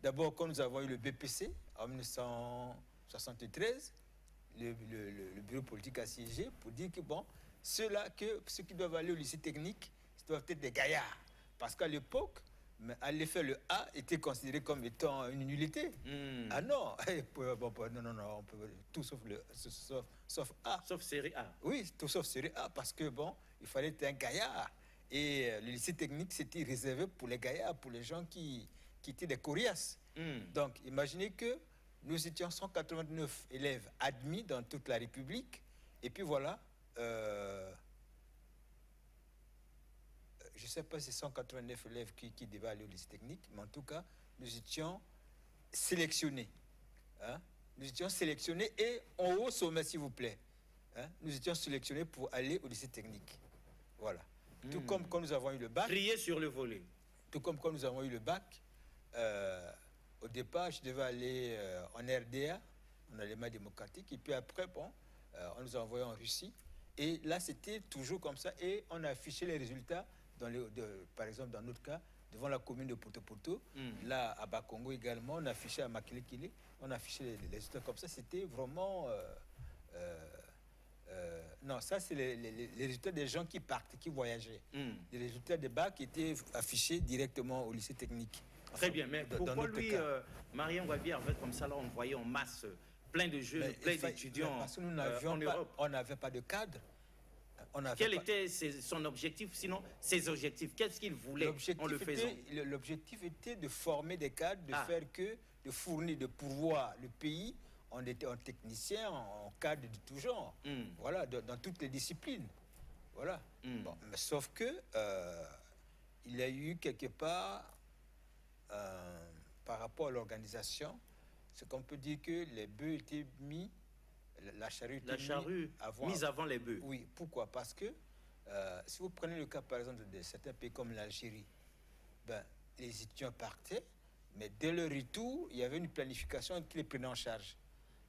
d'abord quand nous avons eu le BPC en 1973, le bureau politique a siégé pour dire que bon, ceux qui doivent aller au lycée technique, ils doivent être des gaillards. Parce qu'à l'époque, aller faire le A était considéré comme étant une nullité. Ah non, non, on peut tout sauf A. Sauf série A. Oui, tout sauf série A, parce que bon, il fallait être un gaillard. Et le lycée technique, c'était réservé pour les gaillards, pour les gens qui étaient des coriaces. Donc, imaginez que nous étions 189 élèves admis dans toute la République. Et puis voilà, je ne sais pas si c'est 189 élèves qui devaient aller au lycée technique, mais en tout cas, nous étions sélectionnés. Hein? Nous étions sélectionnés et en haut sommet, s'il vous plaît. Hein? Nous étions sélectionnés pour aller au lycée technique. Voilà. Tout comme quand nous avons eu le bac. Trier sur le volet. Tout comme quand nous avons eu le bac, au départ, je devais aller en RDA, en Allemagne démocratique, et puis après, bon, on nous a envoyés en Russie. Et là, c'était toujours comme ça, et on a affiché les résultats, par exemple, dans notre cas, devant la commune de Poto-Poto. Là, à Bakongo également, on a affiché à Makile-Kile, on a affiché les résultats comme ça. C'était vraiment... non, ça, c'est les résultats des gens qui partent, qui voyageaient. Les résultats des bacs étaient affichés directement au lycée technique. Très bien, mais pourquoi lui, Marien Ngouabi, en fait, comme ça, là, on voyait en masse plein de jeunes, plein d'étudiants parce que nous en Europe. On n'avait pas de cadre. Quel était son objectif, sinon ses objectifs? Qu'est-ce qu'il voulait en le faisant? L'objectif était de former des cadres, de fournir, de pourvoir le pays en technicien, en cadre de tout genre. Voilà, dans toutes les disciplines. Voilà. Bon, mais sauf que il y a eu quelque part, par rapport à l'organisation, c'est qu'on peut dire que les bœufs étaient mis, la charrue mise avant les bœufs. Oui, pourquoi? Parce que si vous prenez le cas, par exemple, de certains pays comme l'Algérie, ben, les étudiants partaient, mais dès le retour, il y avait une planification qui les prenait en charge.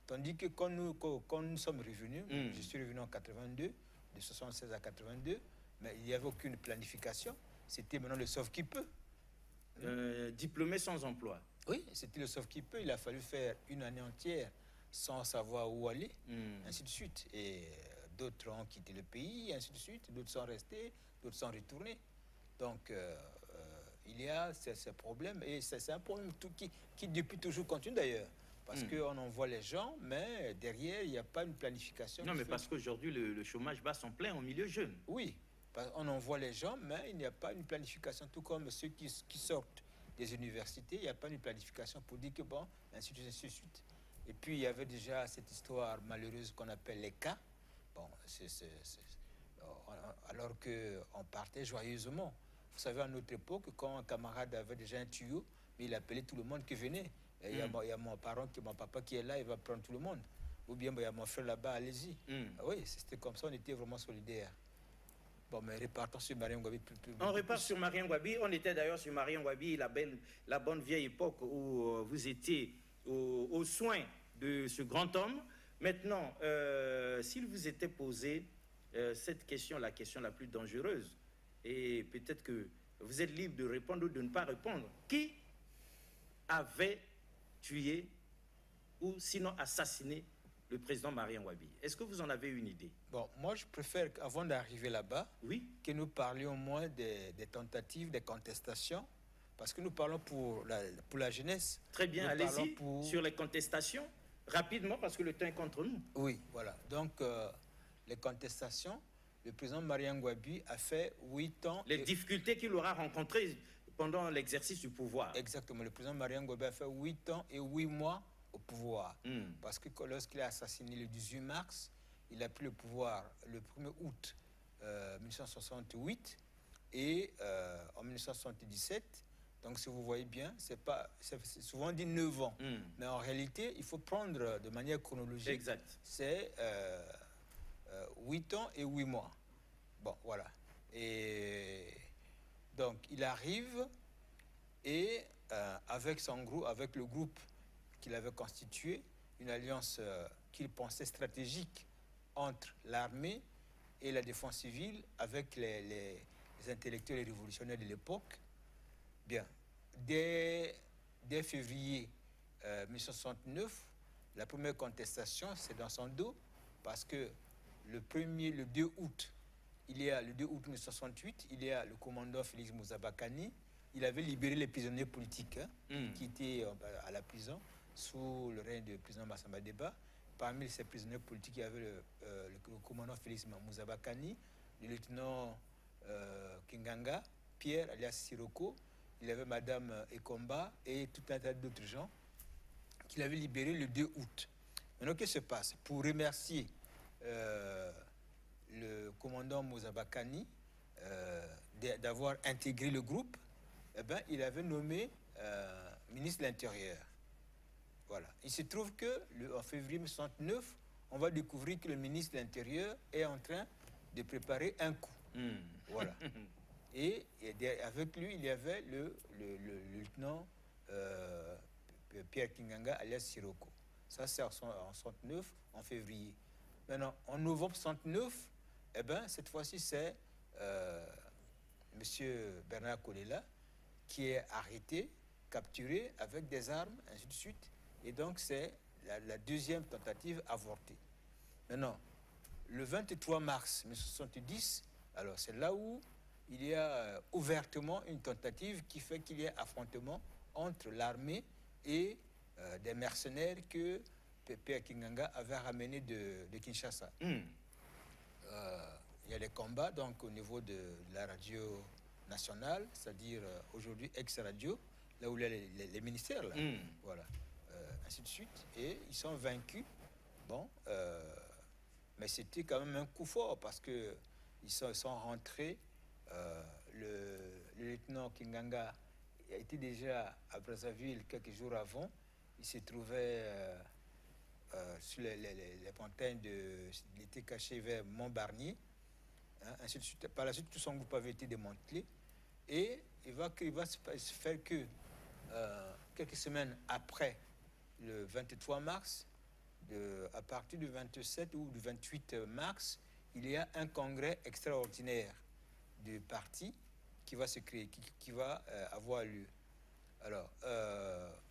Tandis que quand nous sommes revenus, je suis revenu en 82, de 76 à 82, mais il n'y avait aucune planification. C'était maintenant le sauve qui peut. Diplômé sans emploi. Oui, c'était le sauve qui peut. Il a fallu faire une année entière sans savoir où aller, ainsi de suite. Et d'autres ont quitté le pays, ainsi de suite. D'autres sont restés, d'autres sont retournés. Donc, il y a ces problèmes. Et c'est un problème qui depuis toujours continue d'ailleurs. Parce qu'on envoie les gens, mais derrière, il n'y a pas une planification. Non, mais parce qu'aujourd'hui, le chômage bat son plein au milieu jeune. Oui, on envoie les gens, mais il n'y a pas une planification. Tout comme ceux qui sortent des universités, il n'y a pas une planification pour dire que bon, ainsi de suite. Et puis, il y avait déjà cette histoire malheureuse qu'on appelle les cas. Bon, alors qu'on partait joyeusement. Vous savez, à notre époque, quand un camarade avait déjà un tuyau, mais il appelait tout le monde qui venait. Il y a mon papa qui est là, il va prendre tout le monde. Ou bien il y a mon frère là-bas, allez-y. Oui, c'était comme ça, on était vraiment solidaires. Bon, mais repartons sur Marien Ngouabi. On repart sur Marien Ngouabi. On était d'ailleurs sur Marien Ngouabi, la bonne vieille époque où vous étiez aux soins de ce grand homme. Maintenant, s'il vous était posé cette question, la question la plus dangereuse, et peut-être que vous êtes libre de répondre ou de ne pas répondre, qui avait tué ou sinon assassiné le président Marien Ngouabi? Est-ce que vous en avez une idée? Bon, moi je préfère, avant d'arriver là-bas, que nous parlions au moins des tentatives, des contestations, parce que nous parlons pour la jeunesse. Très bien, allez-y sur les contestations, rapidement, parce que le temps est contre nous. Oui, voilà. Donc, les contestations, le président Marien Ngouabi a fait 8 ans... Les difficultés qu'il aura rencontrées pendant l'exercice du pouvoir. Exactement. Le président Marien Ngouabi a fait 8 ans et 8 mois au pouvoir. Parce que lorsqu'il a assassiné le 18 mars, il a pris le pouvoir le 1er août 1968 et en 1977. Donc, si vous voyez bien, c'est souvent dit 9 ans. Mais en réalité, il faut prendre de manière chronologique. Exact. C'est 8 ans et 8 mois. Bon, voilà. Et donc, il arrive et avec le groupe qu'il avait constitué, une alliance qu'il pensait stratégique entre l'armée et la défense civile avec les intellectuels et révolutionnaires de l'époque. Bien, dès février 1969, la première contestation, c'est dans son dos, parce que le 2 août il y a le 2 août 1968, il y a le commandant Félix Mouzabakani. Il avait libéré les prisonniers politiques qui étaient à la prison sous le règne du président Massamba Deba. Parmi ces prisonniers politiques, il y avait le commandant Félix Mouzabakani, le lieutenant Kinganga, Pierre alias Siroko, il y avait Madame Ekomba et tout un tas d'autres gens qu'il avait libérés le 2 août. Maintenant, qu'est-ce qui se passe? Pour remercier le commandant Mouzabakani d'avoir intégré le groupe, eh ben, il avait nommé ministre de l'Intérieur. Voilà. Il se trouve que en février 1969, on va découvrir que le ministre de l'Intérieur est en train de préparer un coup. Voilà. Et avec lui, il y avait le lieutenant Pierre Kinganga alias Siroko. Ça, c'est en 69, en février. Maintenant, en novembre 69, eh ben, cette fois-ci, c'est M. Bernard Kolela qui est arrêté, capturé avec des armes, ainsi de suite. Et donc, c'est la deuxième tentative avortée. Maintenant, le 23 mars 1970, alors c'est là où il y a ouvertement une tentative qui fait qu'il y a affrontement entre l'armée et des mercenaires que Pierre Kinganga avait ramenés de Kinshasa. Il y a des combats donc au niveau de la radio nationale, c'est-à-dire aujourd'hui ex-radio, là où il y a les ministères, là. Voilà. Ainsi de suite. Et ils sont vaincus. Bon, mais c'était quand même un coup fort parce que ils sont rentrés. Le lieutenant Kinganga était déjà à Brazzaville quelques jours avant. Il se trouvait sur les montagnes il était caché vers Montbarnier. Ainsi de suite. Par la suite, tout son groupe avait été démantelé. Et il va se faire que quelques semaines après le 23 mars, à partir du 27 ou du 28 mars, il y a un congrès extraordinaire du parti qui va se créer, qui va avoir lieu. Alors,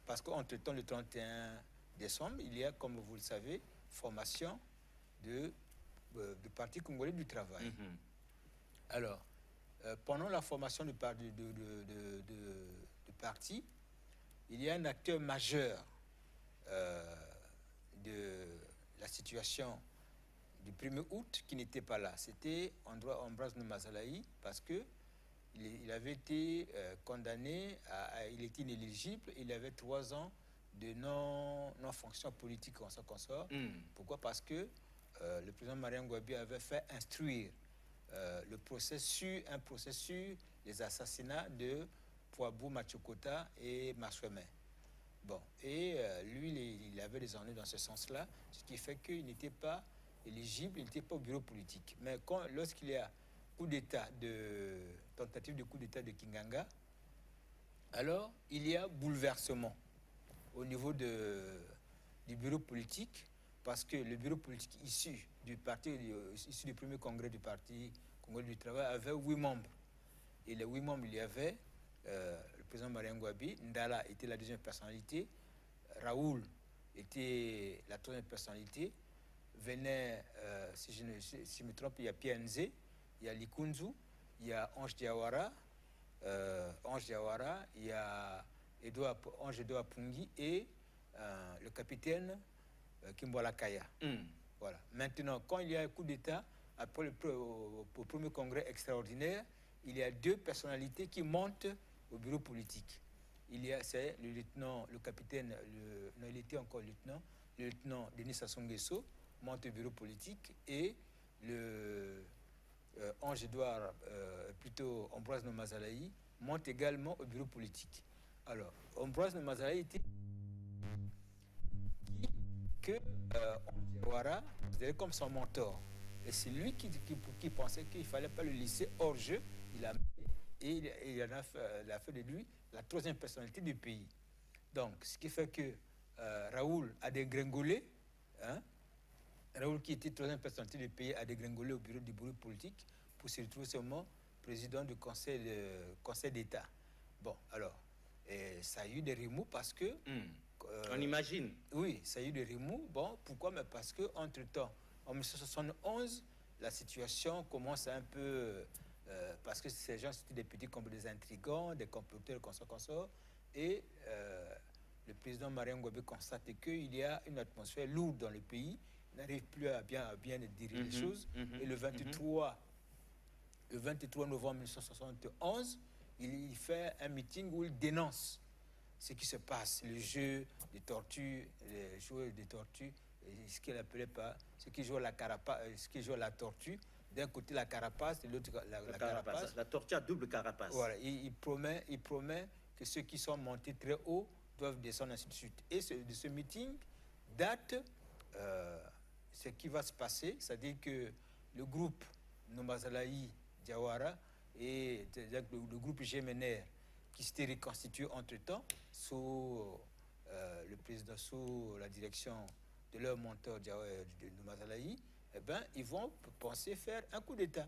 parce qu'entre-temps, le 31 décembre, il y a, comme vous le savez, formation du Parti congolais du travail. Alors, pendant la formation du parti, il y a un acteur majeur de la situation du 1er août qui n'était pas là. C'était Ambroise Mazalaï parce que il avait été condamné, il était inéligible, il avait 3 ans de non-fonction politique en ce consort. Pourquoi? Parce que le président Marien Ngouabi avait fait instruire un procès sur les assassinats de Poabou, Machokota et Masweme. Bon, et lui, il avait des ennuis dans ce sens-là, ce qui fait qu'il n'était pas éligible, il n'était pas au bureau politique. Mais lorsqu'il y a tentative de coup d'État de Kinganga, alors il y a bouleversement au niveau du bureau politique, parce que le bureau politique issu du 1er congrès du Parti congolais du travail avait 8 membres. Et les 8 membres, il y avait le président Marien Ngouabi, Ndala était la deuxième personnalité, Raoul était la troisième personnalité, venait, si je me trompe, il y a Pierre Nzé, il y a Likunzu, il y a Ange Diawara, il y a Ange Edouard Pungi et le capitaine Kimbola Kaya. Voilà. Maintenant, quand il y a un coup d'État, après au premier congrès extraordinaire, il y a 2 personnalités qui montent au bureau politique. C'est le capitaine, il était encore lieutenant, le lieutenant Denis Sassou Nguesso monte au bureau politique et le Ange Edouard, plutôt Ambroise Mazalaï, monte également au bureau politique. Alors, Ambroise Mazalaï était que Ange Edouard considérait comme son mentor. Et c'est lui qui pensait qu'il ne fallait pas le laisser hors jeu. Il a fait de lui la 3e personnalité du pays. Donc, ce qui fait que Raoul a dégringolé, Raoul qui était 3e personnalité du pays a dégringolé au bureau du bureau politique pour se retrouver seulement président du Conseil d'État. Bon, alors, ça a eu des remous parce que... on imagine. Oui, ça a eu des remous. Bon, pourquoi? Mais parce qu'entre-temps, en 1971, la situation commence un peu... parce que ces gens, c'était des petits comme des intrigants, des comploteurs, consorts. Et le président Marien Ngouabi constate qu'il y a une atmosphère lourde dans le pays. Il n'arrive plus à bien diriger les choses. Et le 23 novembre 1971, il fait un meeting où il dénonce ce qui se passe, le jeu des tortues, les joueurs des tortues, ce qu'il appelait pas, ce qui joue la carapace, ce qui joue la tortue. D'un côté la carapace, de l'autre la carapace. La tortue à double carapace. Voilà, il promet que ceux qui sont montés très haut doivent descendre, ainsi de suite. Et de ce meeting date ce qui va se passer, c'est-à-dire que le groupe Nomazalaï Diawara et le groupe Gémener qui s'était reconstitué entre-temps sous le président, sous la direction de leur mentor de Nomazalaï, eh ben, ils vont penser faire un coup d'État.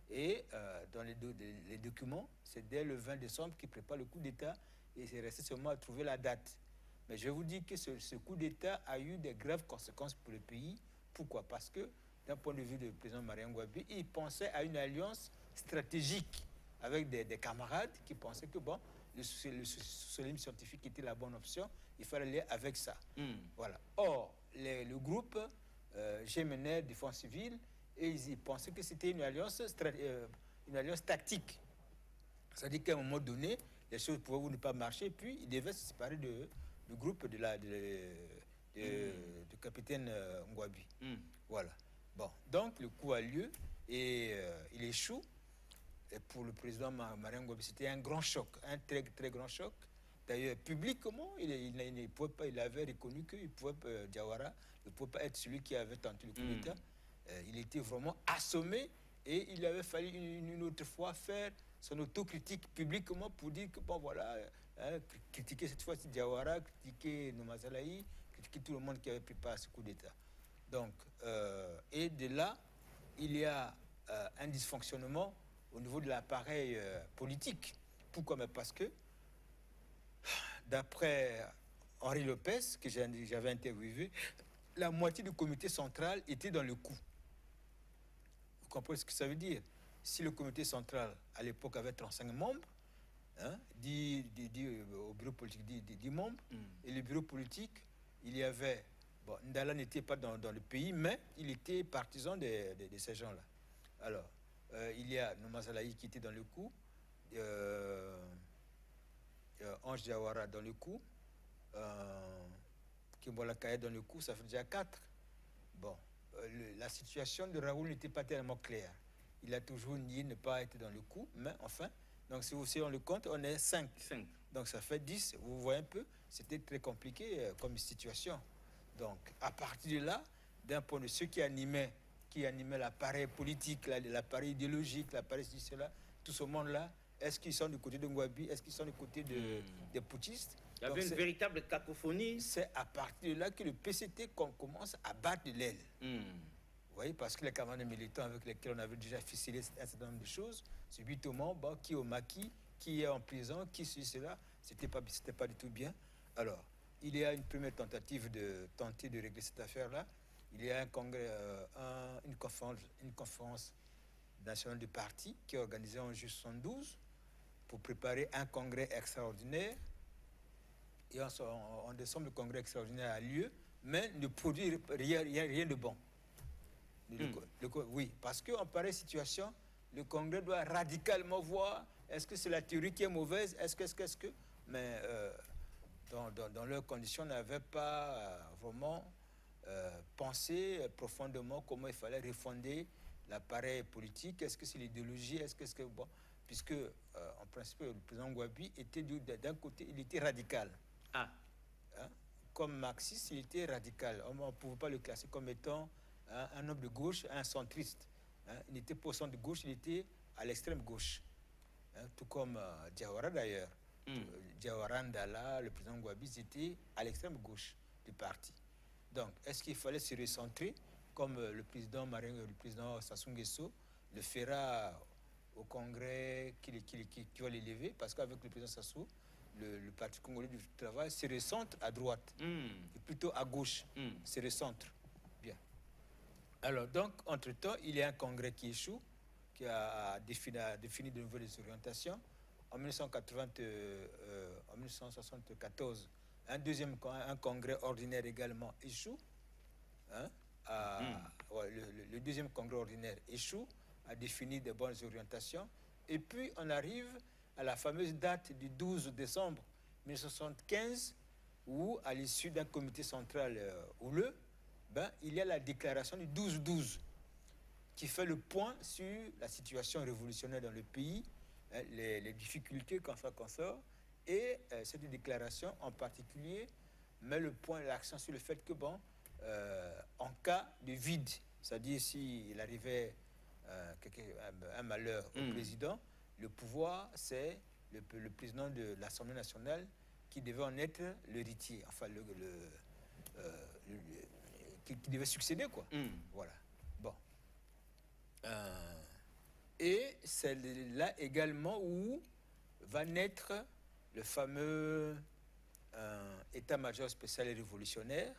Et dans les documents, c'est dès le 20 décembre qu'ils préparent le coup d'État et c'est resté seulement à trouver la date. Mais je vous dis que ce coup d'État a eu des graves conséquences pour le pays. Pourquoi? Parce que, d'un point de vue du président Marien Ngouabi, il pensait à une alliance stratégique avec des camarades qui pensaient que, bon, le socialisme scientifique était la bonne option, il fallait aller avec ça. Voilà. Or, le groupe Gémener Défense Civile, et ils pensaient que c'était une alliance tactique. C'est-à-dire qu'à un moment donné, les choses pouvaient ne pas marcher, puis ils devaient se séparer du groupe du capitaine Ngouabi. Voilà. Bon, donc le coup a lieu et il échoue. Et pour le président Marien Ngouabi, c'était un grand choc, un très, très grand choc. D'ailleurs, publiquement, il pouvait pas, il avait reconnu que Diawara ne pouvait pas être celui qui avait tenté le coup d'État. Il était vraiment assommé et il avait fallu une autre fois faire son autocritique publiquement pour dire que, bon, voilà, critiquer cette fois-ci Diawara, critiquer Nomazalaï, critiquer tout le monde qui avait préparé ce coup d'État. Donc, et de là, il y a un dysfonctionnement au niveau de l'appareil politique. Pourquoi? Mais parce que, d'après Henri Lopez, que j'avais interviewé, la moitié du comité central était dans le coup. Vous comprenez ce que ça veut dire? Si le comité central, à l'époque, avait 35 membres, hein, au bureau politique, 10 membres, et le bureau politique, il y avait... Bon, Ndala n'était pas dans le pays, mais il était partisan de ces gens-là. Alors, il y a Nomazalaï qui était dans le coup, Ange Diawara dans le coup, Kimbola Kaye dans le coup, ça fait déjà 4. Bon, la situation de Raoul n'était pas tellement claire. Il a toujours nié ne pas être dans le coup, mais enfin, donc si on le compte, on est 5. Donc ça fait 10, vous voyez un peu, c'était très compliqué comme situation. Donc, à partir de là, d'un point de vue, ceux qui animaient l'appareil politique, l'appareil idéologique, l'appareil cela, tout ce monde-là, est-ce qu'ils sont du côté de Ngouabi, est-ce qu'ils sont du côté des putschistes? Il y avait une véritable cacophonie. C'est à partir de là que le PCT commence à battre de l'aile. Vous voyez, parce que les camarades militants avec lesquels on avait déjà ficelé un certain nombre de choses, subitement, bon, qui est au maquis, qui est en prison, qui suit cela, c'était pas du tout bien. Alors, il y a une première tentative de tenter de régler cette affaire-là. Il y a un congrès, une conférence nationale du parti qui est organisée en juillet 72 pour préparer un congrès extraordinaire. Et en décembre, le congrès extraordinaire a lieu, mais ne produit rien de bon. Oui, parce qu'en pareille situation, le congrès doit radicalement voir est-ce que c'est la théorie qui est mauvaise, est-ce que... Mais dans leurs conditions, n'avaient pas vraiment pensé profondément comment il fallait refonder l'appareil politique. Est-ce que c'est l'idéologie? Est-ce que bon, puisque en principe le président Ngouabi était d'un côté, il était radical. Hein? Comme marxiste, il était radical. On ne pouvait pas le classer comme étant un homme de gauche, un centriste. Il n'était pas au centre de gauche, il était à l'extrême gauche. Tout comme Diawara d'ailleurs. Diawara, Ndala, le président Ngouabi, c'était à l'extrême gauche du parti. Donc, est-ce qu'il fallait se recentrer comme le président Sassou Nguesso le fera au congrès qui va l'élever? Parce qu'avec le président Sassou, le Parti congolais du travail se recentre à droite et plutôt à gauche, se recentre. Bien. Alors, donc, entre-temps, il y a un congrès qui échoue, qui a défini de nouvelles orientations. En 1974, un congrès ordinaire également échoue. Hein, le deuxième congrès ordinaire échoue, a défini de bonnes orientations. Et puis, on arrive à la fameuse date du 12 décembre 1975, où, à l'issue d'un comité central houleux, il y a la déclaration du 12-12, qui fait le point sur la situation révolutionnaire dans le pays, hein, les difficultés qu'on sort. Et cette déclaration, en particulier, met le point, l'accent sur le fait que, en cas de vide, c'est-à-dire s'il arrivait un malheur au président, le pouvoir, c'est le président de l'Assemblée nationale qui devait en être l'héritier, enfin, qui devait succéder, quoi. Voilà. Bon. Et c'est là également où va naître le fameux état-major spécial et révolutionnaire.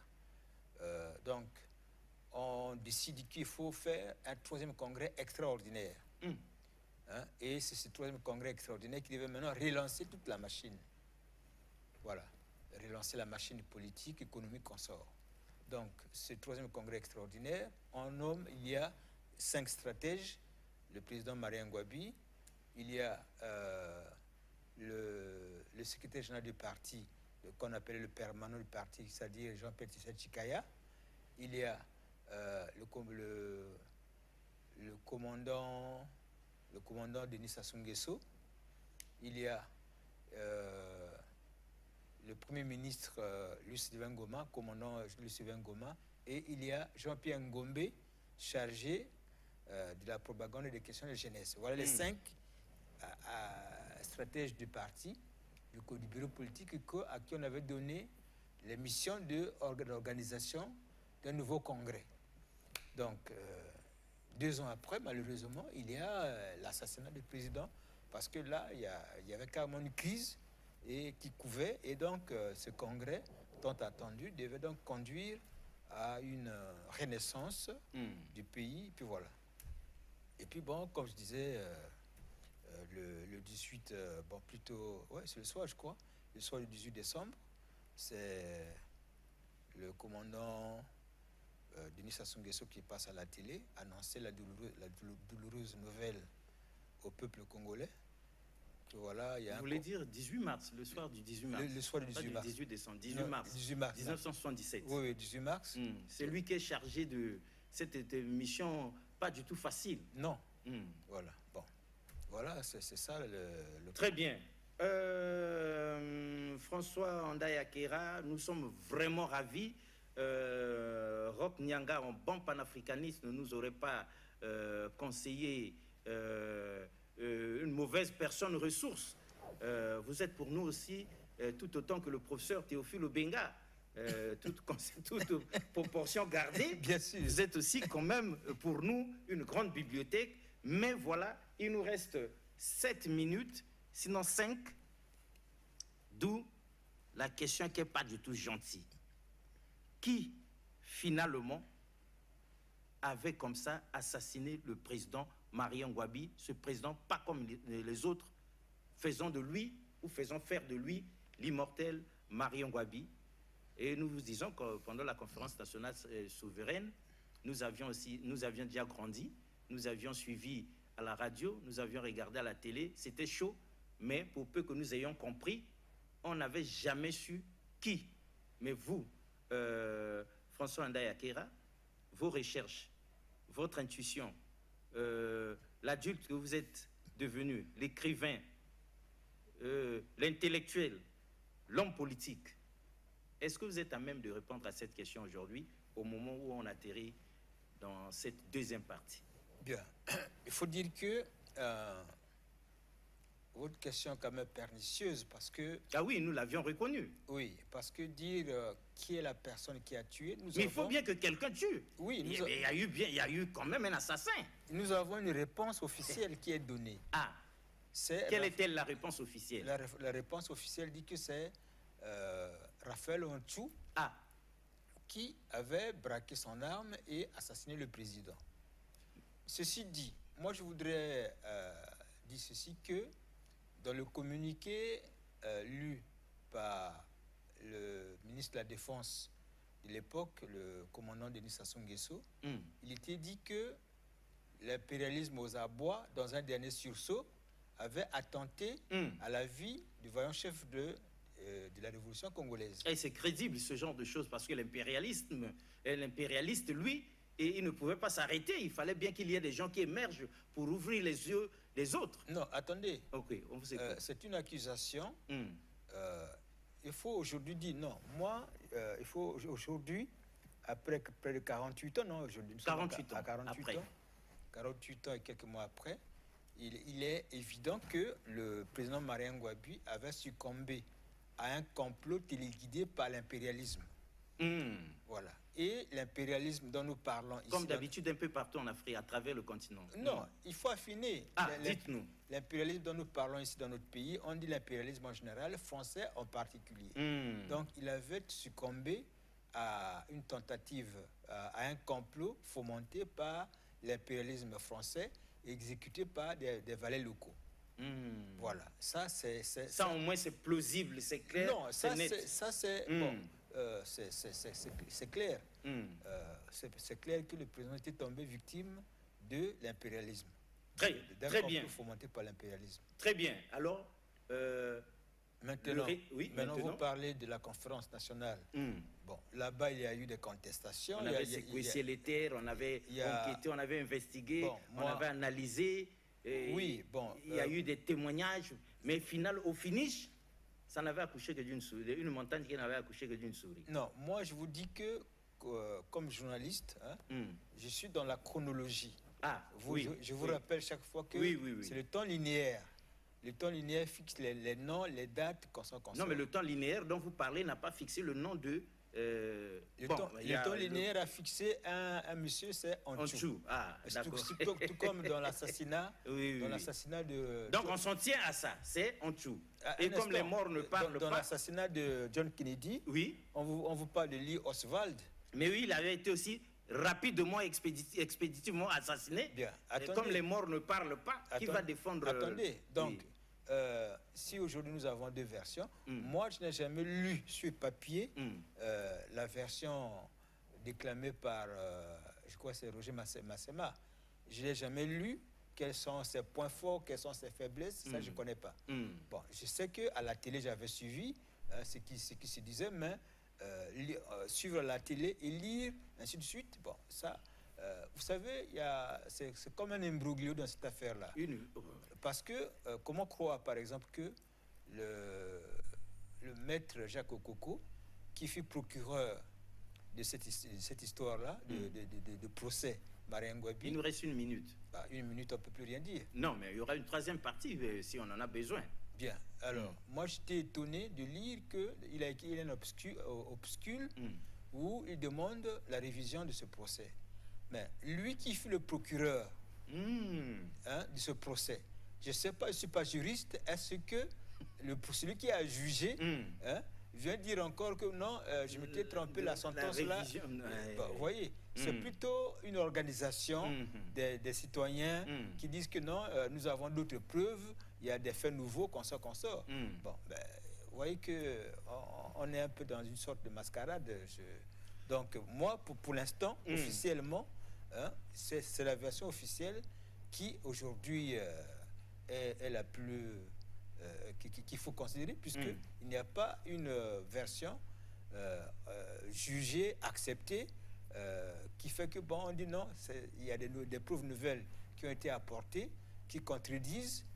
Donc, on décide qu'il faut faire un troisième congrès extraordinaire. Hein, et c'est ce troisième congrès extraordinaire qui devait maintenant relancer toute la machine. Voilà. Relancer la machine politique, économique qu'on sort. Donc, ce troisième congrès extraordinaire, en nomme, il y a 5 stratèges. Le président Marien Ngouabi, il y a le secrétaire général du parti, qu'on appelle le permanent du parti, c'est-à-dire Jean-Pierre Tshisekedi. Il y a le commandant Denis Sassou Nguesso. Il y a le premier ministre Lucien Ngoma, commandant Lucien Ngoma, et il y a Jean-Pierre Ngombe, chargé de la propagande et des questions de jeunesse. Voilà les 5 stratèges du parti, du bureau politique, à qui on avait donné les missions d'organisation d'un nouveau congrès. Donc, 2 ans après, malheureusement, il y a l'assassinat du président, parce que là, il y avait carrément une crise qui couvait, et donc ce congrès, tant attendu, devait donc conduire à une renaissance du pays, et puis voilà. Et puis bon, comme je disais, le 18, plutôt, ouais, c'est le soir, je crois, le soir du 18 décembre, c'est le commandant Denis Sassou Nguesso qui passe à la télé, annoncer la douloureuse nouvelle au peuple congolais. Voilà, vous voulez dire 18 mars, le soir du 18 mars. Le soir du 18 mars. 18 décembre, 18 mars. 18 mars. 1977. Oui, 18 mars. C'est lui qui est chargé de cette mission pas du tout facile. Non. Voilà. Bon. Voilà, c'est ça le... Très bien. François Andaya-Kera, nous sommes vraiment ravis. Roch Nyanga, un bon panafricaniste, ne nous aurait pas conseillé une mauvaise personne ressource. Vous êtes pour nous aussi, tout autant que le professeur Théophile Obenga, toute proportion gardée. Bien sûr. Vous êtes aussi quand même pour nous une grande bibliothèque. Mais voilà, il nous reste 7 minutes, sinon 5, d'où la question qui n'est pas du tout gentille. Qui, finalement, avait comme ça assassiné le président Marien Ngouabi, ce président pas comme les autres, faisant de lui, ou faisant faire de lui, l'immortel Marien Ngouabi. Et nous vous disons que pendant la conférence nationale souveraine, nous avions déjà grandi, nous avions suivi à la radio, nous avions regardé à la télé, c'était chaud, mais pour peu que nous ayons compris, on n'avait jamais su qui. Mais vous, François Andaya-Kera, vos recherches, votre intuition, l'adulte que vous êtes devenu, l'écrivain, l'intellectuel, l'homme politique, est-ce que vous êtes à même de répondre à cette question aujourd'hui, au moment où on atterrit dans cette deuxième partie? Bien. Il faut dire que votre question est quand même pernicieuse parce que... Ah oui, nous l'avions reconnu. Oui, parce que dire qui est la personne qui a tué... Mais il faut bien que quelqu'un tue. Oui. Il y a eu quand même un assassin. Nous avons une réponse officielle qui est donnée. Ah. Quelle est-elle la réponse officielle? La réponse officielle dit que c'est Raphaël Onchou qui avait braqué son arme et assassiné le président. Ceci dit, moi je voudrais dire ceci que dans le communiqué lu par le ministre de la Défense de l'époque, le commandant Denis Sassou Nguesso, il était dit que l'impérialisme aux abois, dans un dernier sursaut, avait attenté à la vie du vaillant chef de la révolution congolaise. Et c'est crédible ce genre de choses parce que l'impérialiste, lui, et il ne pouvait pas s'arrêter. Il fallait bien qu'il y ait des gens qui émergent pour ouvrir les yeux des autres. Non, attendez. Ok, on vous écoute. C'est une accusation. Il faut aujourd'hui dire non. Moi, il faut aujourd'hui, après près de 48 ans, non, aujourd'hui, 48 ans, à 48 ans, 48 ans et quelques mois après, il est évident que le président Marien Ngouabi avait succombé à un complot téléguidé par l'impérialisme. Voilà. Et l'impérialisme dont nous parlons ici... Comme d'habitude, un peu partout en Afrique, à travers le continent. Non, il faut affiner. Dites-nous. L'impérialisme dont nous parlons ici dans notre pays, on dit l'impérialisme en général, français en particulier. Donc, il avait succombé à une tentative, à un complot fomenté par l'impérialisme français, exécuté par des valets locaux. Voilà. Ça, au moins, c'est plausible, c'est clair. Non, ça, c'est bon, c'est clair. C'est clair que le président était tombé victime de l'impérialisme. Très bien. Fomenté par l'impérialisme. Très bien. Alors, maintenant, maintenant, vous parlez de la conférence nationale. Bon, là-bas, il y a eu des contestations. On avait séquencé les terres, on avait enquêté, on avait investigué, on avait analysé. Il y a eu des témoignages, mais au finish, ça n'avait accouché que d'une souris, une montagne qui n'avait accouché que d'une souris. Non, moi je vous dis que comme journaliste, je suis dans la chronologie. Je vous rappelle chaque fois que c'est le temps linéaire. Le temps linéaire fixe les noms, les dates, Non, mais le temps linéaire dont vous parlez n'a pas fixé le nom de... le temps linéaire a fixé un monsieur, c'est Antchou. D'accord. Tout comme dans l'assassinat de... Donc on s'en tient à ça, c'est Antchou. Et comme les morts ne parlent pas... Dans l'assassinat de John Kennedy, on vous parle de Lee Oswald. Mais oui, il avait été aussi rapidement, expéditivement assassiné. Bien, attendez. Comme les morts ne parlent pas, qui va défendre... Attendez, donc... si aujourd'hui nous avons deux versions, moi je n'ai jamais lu sur papier la version déclamée par, je crois que c'est Roger Massema. Je n'ai jamais lu quels sont ses points forts, quelles sont ses faiblesses, ça je ne connais pas. Bon, je sais qu'à la télé j'avais suivi ce qui se disait, mais suivre la télé et lire, ainsi de suite, bon, ça... vous savez, c'est comme un imbroglio dans cette affaire-là. Parce que, comment croire, par exemple, que le maître Jacques Okoko, qui fut procureur de cette histoire-là, de procès Marien Ngouabi... Il nous reste une minute. Une minute, on ne peut plus rien dire. Non, mais il y aura une troisième partie si on en a besoin. Bien. Alors, moi, j'étais étonné de lire qu'il a écrit un opuscule où il demande la révision de ce procès. Mais lui qui fut le procureur de ce procès, je ne sais pas, je ne suis pas juriste, est-ce que celui qui a jugé vient dire encore que non, je m'étais trompé, la sentence là. Vous voyez, c'est plutôt une organisation des citoyens qui disent que non, nous avons d'autres preuves, il y a des faits nouveaux qu'on sort. Bon, vous voyez qu'on est un peu dans une sorte de mascarade. Donc moi, pour l'instant, officiellement, c'est la version officielle qui aujourd'hui est la plus qu'il faut considérer, puisqu'il n'y a pas une version jugée, acceptée, qui fait que bon, on dit non, il y a des preuves nouvelles qui ont été apportées, qui contredisent.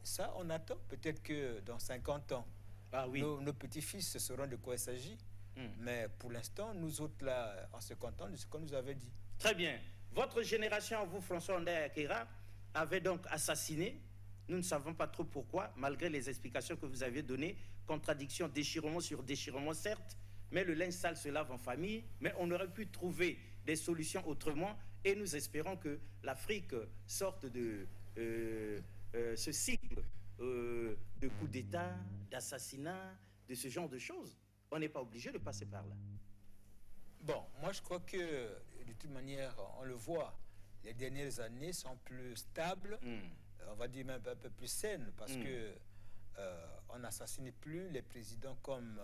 Ça, on attend. Peut-être que dans 50 ans, nos petits-fils sauront de quoi il s'agit. Mais pour l'instant, nous autres là, on se contente de ce qu'on nous avait dit. Très bien. Votre génération, vous, François Ndai Akera, avait donc assassiné. Nous ne savons pas trop pourquoi, malgré les explications que vous aviez données. Contradiction, déchirement sur déchirement, certes, mais le linge sale se lave en famille. Mais on aurait pu trouver des solutions autrement. Et nous espérons que l'Afrique sorte de ce cycle de coups d'État, d'assassinats, de ce genre de choses. On n'est pas obligé de passer par là. Bon, moi je crois que de toute manière, on le voit, les dernières années sont plus stables, on va dire même un peu plus saines, parce que on n'assassine plus les présidents comme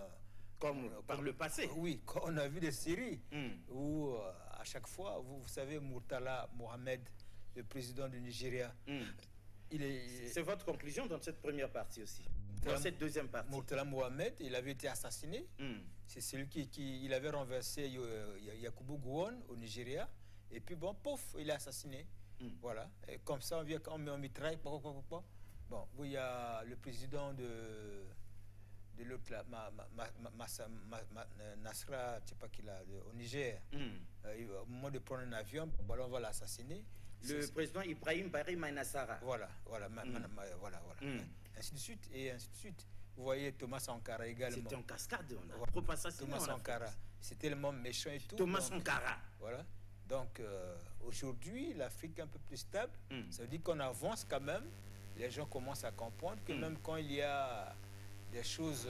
par le passé. Oui, on a vu des séries où à chaque fois, vous savez, Murtala Mohamed, le président du Nigeria, c'est votre conclusion dans cette première partie aussi. Dans cette deuxième partie. Murtala Mohamed, il avait été assassiné. C'est celui il avait renversé Yakubu Gowon au Nigeria. Et puis bon, pouf, il est assassiné. Voilà. Et comme ça, on mitraille. Bon, il y a le président de l'autre là, Nasra, je sais pas qui là, au Niger. Au moment de prendre un avion, on va l'assassiner. Le président Ibrahim Barry Mainassara. Voilà. Ainsi de suite et ainsi de suite. Vous voyez Thomas Sankara également. C'était en cascade, on a trop assassiné. Thomas Sankara, c'est tellement méchant et tout. Thomas Sankara. Voilà. Donc aujourd'hui, l'Afrique est un peu plus stable. Ça veut dire qu'on avance quand même. Les gens commencent à comprendre que même quand il y a des choses,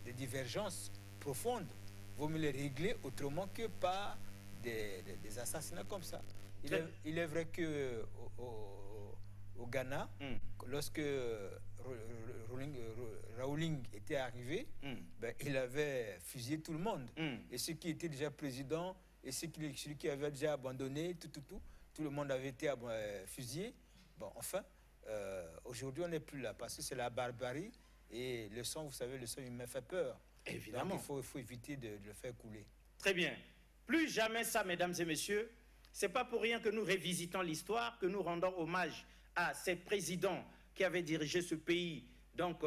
des divergences profondes, il vaut mieux les régler autrement que par des assassinats comme ça. Il est vrai que au Ghana, lorsque Rawling était arrivé, il avait fusillé tout le monde. Et ceux qui étaient déjà présidents et celui qui avait déjà abandonné, tout le monde avait été fusillé. Bon, enfin, aujourd'hui, on n'est plus là parce que c'est la barbarie et le sang, vous savez, le sang humain fait peur. Évidemment. Donc, il faut éviter de le faire couler. Très bien. Plus jamais ça, mesdames et messieurs. C'est pas pour rien que nous révisitons l'histoire, que nous rendons hommage à ces présidents qui avaient dirigé ce pays. Donc,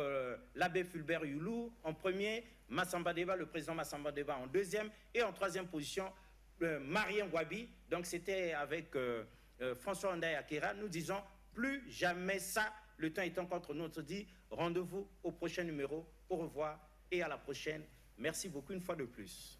l'abbé Fulbert Youlou en premier, Massamba Deba, le président Massamba Deba en deuxième, et en troisième position, Marien Ngouabi. Donc, c'était avec François Ndaye Akera. Nous disons plus jamais ça. Le temps étant contre nous, on se dit rendez-vous au prochain numéro. Au revoir et à la prochaine. Merci beaucoup une fois de plus.